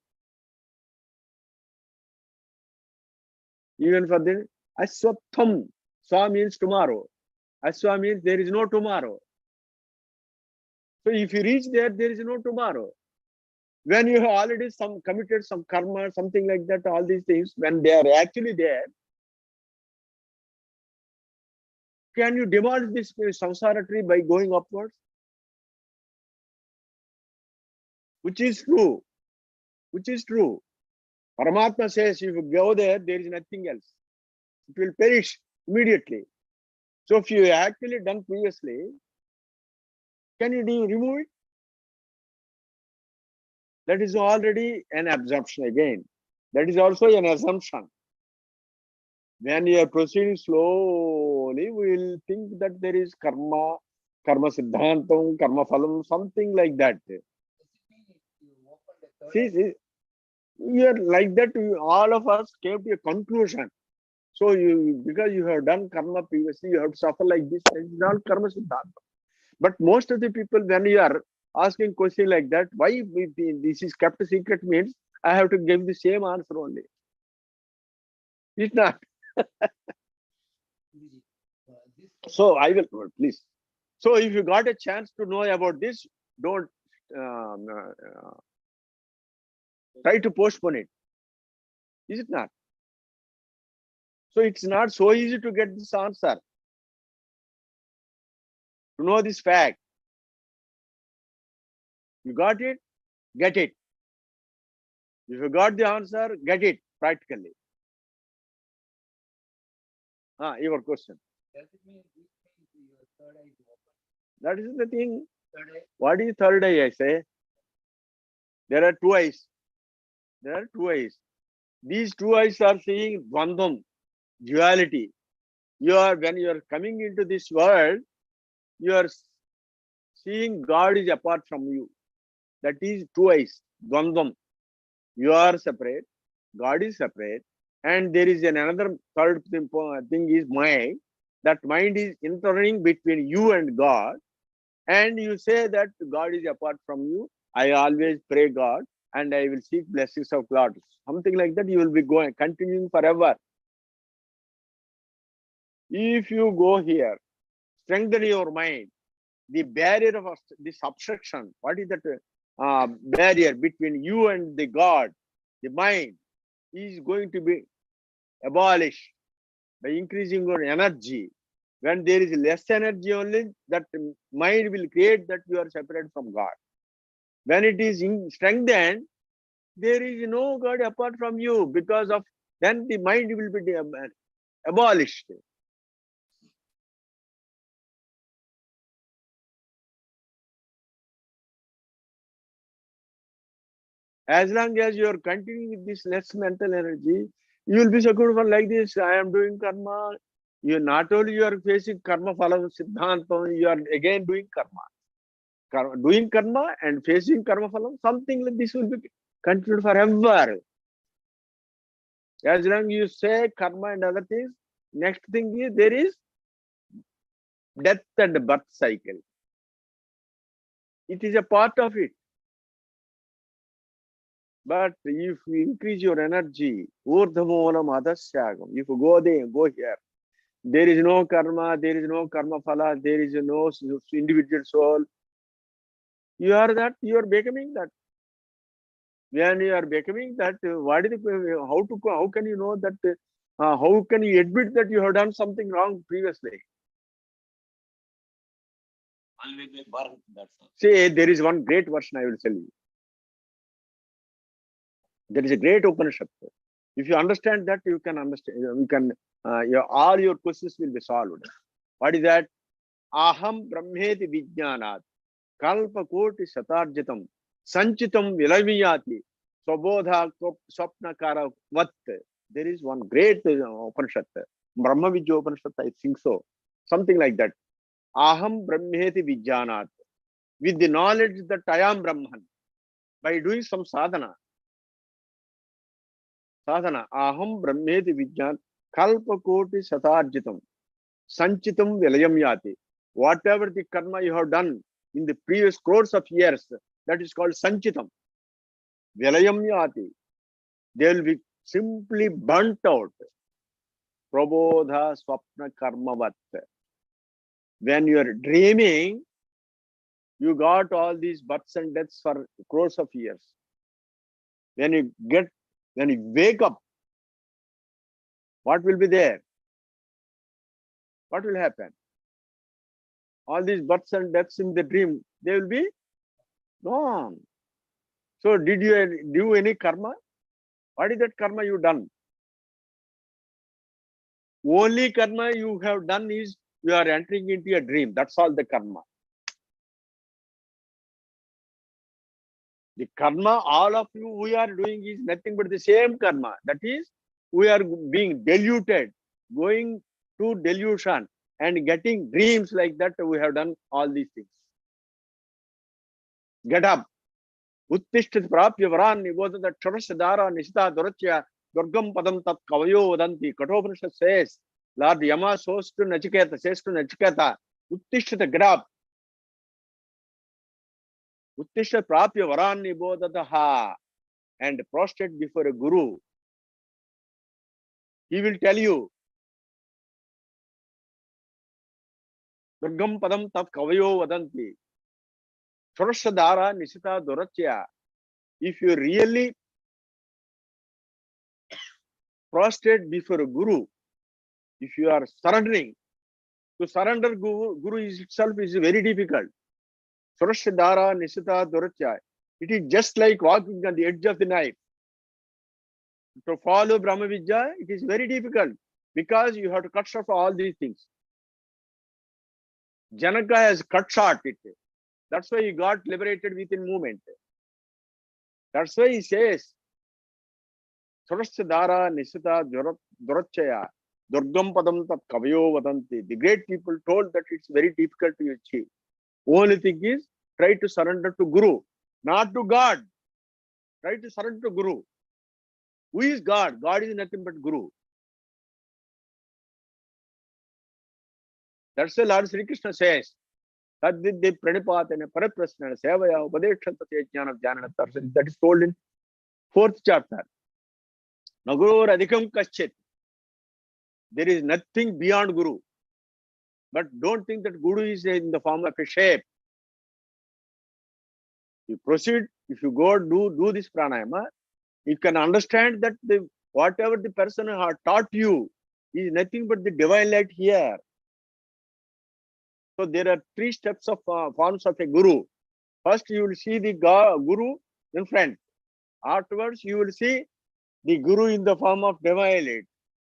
Even for the aswatham. Swa means tomorrow. Aswa means there is no tomorrow. So if you reach there, there is no tomorrow. When you have already committed some karma, something like that, all these things, when they are actually there, can you demolish this samsara tree by going upwards? Which is true. Which is true. Paramatma says, if you go there, there is nothing else. It will perish immediately. So if you actually done previously, can you remove it? That is already an absorption again. That is also an assumption. When you are proceeding slowly, we will think that there is karma, karma siddhantam, karma phalam, something like that. See, you are like that. All of us came to a conclusion. So because you have done karma previously, you have to suffer like this. It is not karma siddhanta. But most of the people, when you are asking question like that, why this is kept a secret means I have to give the same answer only. It's not. So I will, please. So if you got a chance to know about this, don't try to postpone it. Is it not? So it's not so easy to get this answer. To know this fact. You got it? Get it. If you got the answer, get it practically. Your question. Does it mean this means your third eye is open? That is the thing. Third eye? What is third eye, I say? There are two eyes. There are two eyes. These two eyes are seeing dvandvam, duality. When you are coming into this world, you are seeing God is apart from you. That is two eyes, dvandvam. You are separate, God is separate, and there is another third thing is mind. That mind is entering between you and God, and you say that God is apart from you. I always pray God, and I will seek blessings of God. Something like that, you will be continuing forever. If you go here, strengthen your mind. The barrier of this obstruction, what is that barrier between you and the God, the mind, is going to be abolished by increasing your energy. When there is less energy only, that mind will create that you are separate from God. When it is strengthened, there is no God apart from you, because of then the mind will be abolished. As long as you are continuing with this less mental energy, you will be secure for like this. I am doing karma. You not only you are facing karma phala siddhantam, you are again doing karma. Doing karma and facing karma phalam, something like this will be continued forever. As long as you say karma and other things, next thing is there is death and birth cycle. It is a part of it. But if you increase your energy, urdhamolam adasyagam, if you go there, go here, there is no karma phala, there is no individual soul. You are that, you are becoming that. When you are becoming that, what is how can you know that? How can you admit that you have done something wrong previously? Always they burn, that's all. See, there is one great version I will tell you. There is a great Upanishad. If you understand that, you can understand. You can. All your questions will be solved. What is that? Aham brahmeti vijnanat kalpa koti satarjitam sanchitam vilaviyati swabodha swapnakara vat. There is one great Upanishad, Brahma Vidya Upanishad, I think so. Something like that. Aham brahmeti vijnanat. With the knowledge that I am Brahman, by doing some sadhana, aham brahmeti vijnan kalpa koti satarjitam sanchitam vilayam yati. Whatever the karma you have done in the previous crores of years, that is called sanchitam vilayam yati. They will be simply burnt out. Prabodha swapna karmavat. When you are dreaming, you got all these births and deaths for crores of years. When you wake up, what will be there? What will happen? All these births and deaths in the dream, they will be gone. So did you do any karma? What is that karma you done? Only karma you have done is you are entering into a dream. That's all the karma. The karma, all of you we are doing is nothing but the same karma. That is, we are being diluted, going to delusion and getting dreams like that. We have done all these things. Get up. Uttishtat prapya varan nibodhata ksharasya nishita durachya durgam padam tat kavayo vadanti. Kathopanishad says, Lord Yama says to Nachiketa, Uttishtat, get up. Uttishta prapya varan nibodhataha, and prostrate before a guru. He will tell you, Durgam padam tat kavayo vadanti. Chorashadara nisita durachya. If you really prostrate before a guru, if you are surrendering, to surrender guru itself is very difficult. Chorashadara nisita durachya. It is just like walking on the edge of the knife. To follow Brahma Vidya, it is very difficult because you have to cut short all these things. Janaka has cut short it. That's why he got liberated within moment. That's why he says, Surasthadara Nisita Durachaya Durgam Padam Tat Kavayo Vadanti. The great people told that it's very difficult to achieve. Only thing is, try to surrender to Guru, not to God. Try to surrender to Guru. Who is God? God is nothing but Guru. That's why Lord Sri Krishna says, Tadvidya Pranipatana Paraprasna Sevaya Upadeshanta Jnana Jnana. That is told in 4th chapter. Naguru Radhikam Kaschit. There is nothing beyond Guru. But don't think that Guru is in the form of a shape. You proceed, if you go do this pranayama, you can understand that whatever the person has taught you is nothing but the divine light here. So there are 3 steps of forms of a guru. First, you will see the guru in front. Afterwards, you will see the guru in the form of divine light.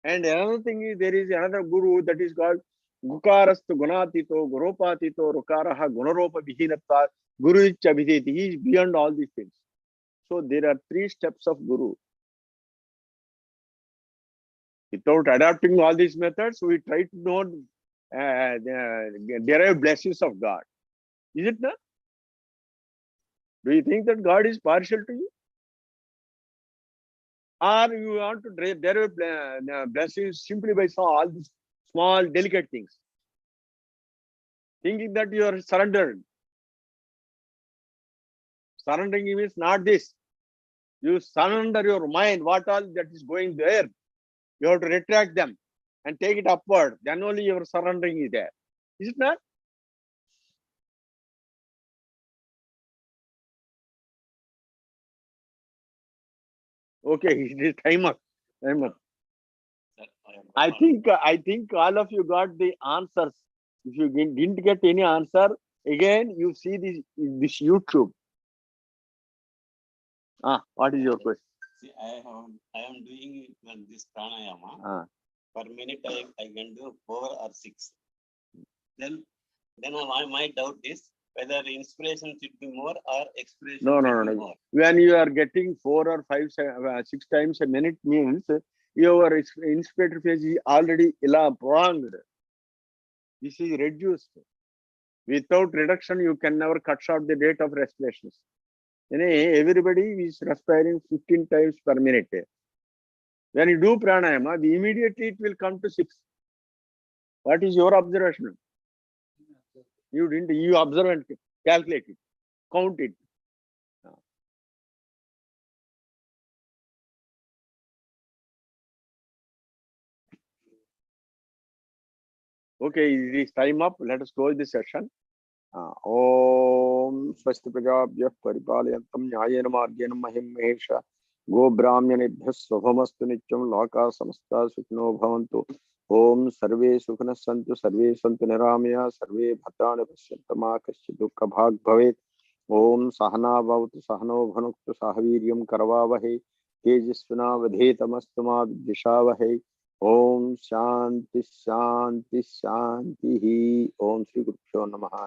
And another thing is, there is another guru that is called Gukarastu Gunatito, Guropatito, Rukaraha, Gunaropa Vihinata, Guru Chabhideti. He is beyond all these things. So there are 3 steps of Guru. Without adapting all these methods, we try to know derive blessings of God. Is it not? Do you think that God is partial to you? Or you want to derive blessings simply by all these small, delicate things? Thinking that you are surrendered. Surrendering means not this. You surrender your mind, what all that is going there. You have to retract them and take it upward. Then only your surrendering is there. Is it not? Okay, it is time up. Time up. I think all of you got the answers. If you didn't get any answer, again you see this YouTube. What is your question? See, I am doing this pranayama. Per minute I can do 4 or 6. Then my doubt is whether inspiration should be more or expiration No. more. When you are getting 4 or 5, 6 times a minute means your inspirator phase is already prolonged. This is reduced. Without reduction, you can never cut short the rate of respirations. Everybody is respiring 15 times per minute. When you do pranayama, immediately it will come to 6. What is your observation? You didn't. You observe and calculate it, count it. Okay, it is time up. Let us close this session. Om Swasti Prajabhyah Paripalayantam Nyayena Margena Mahim Mahesha Go Brahmyanebhyah Svabhamastu Nityam Loka Samasta Sukhino Bhavantu Om Sarve Sukhana Santu Sarve Santu Niramaya Sarve Bhadrani Pashyantama Kaschid Dukkha Bhag Bhavet Om Sahana Bhavatu Sahano Bhanuktu Sahaviryam Karavavahe Tejasvina Vadhetamastama Vidishavahe Om Shanti Shanti Shanti Om Sri Gurubhyo Namaha.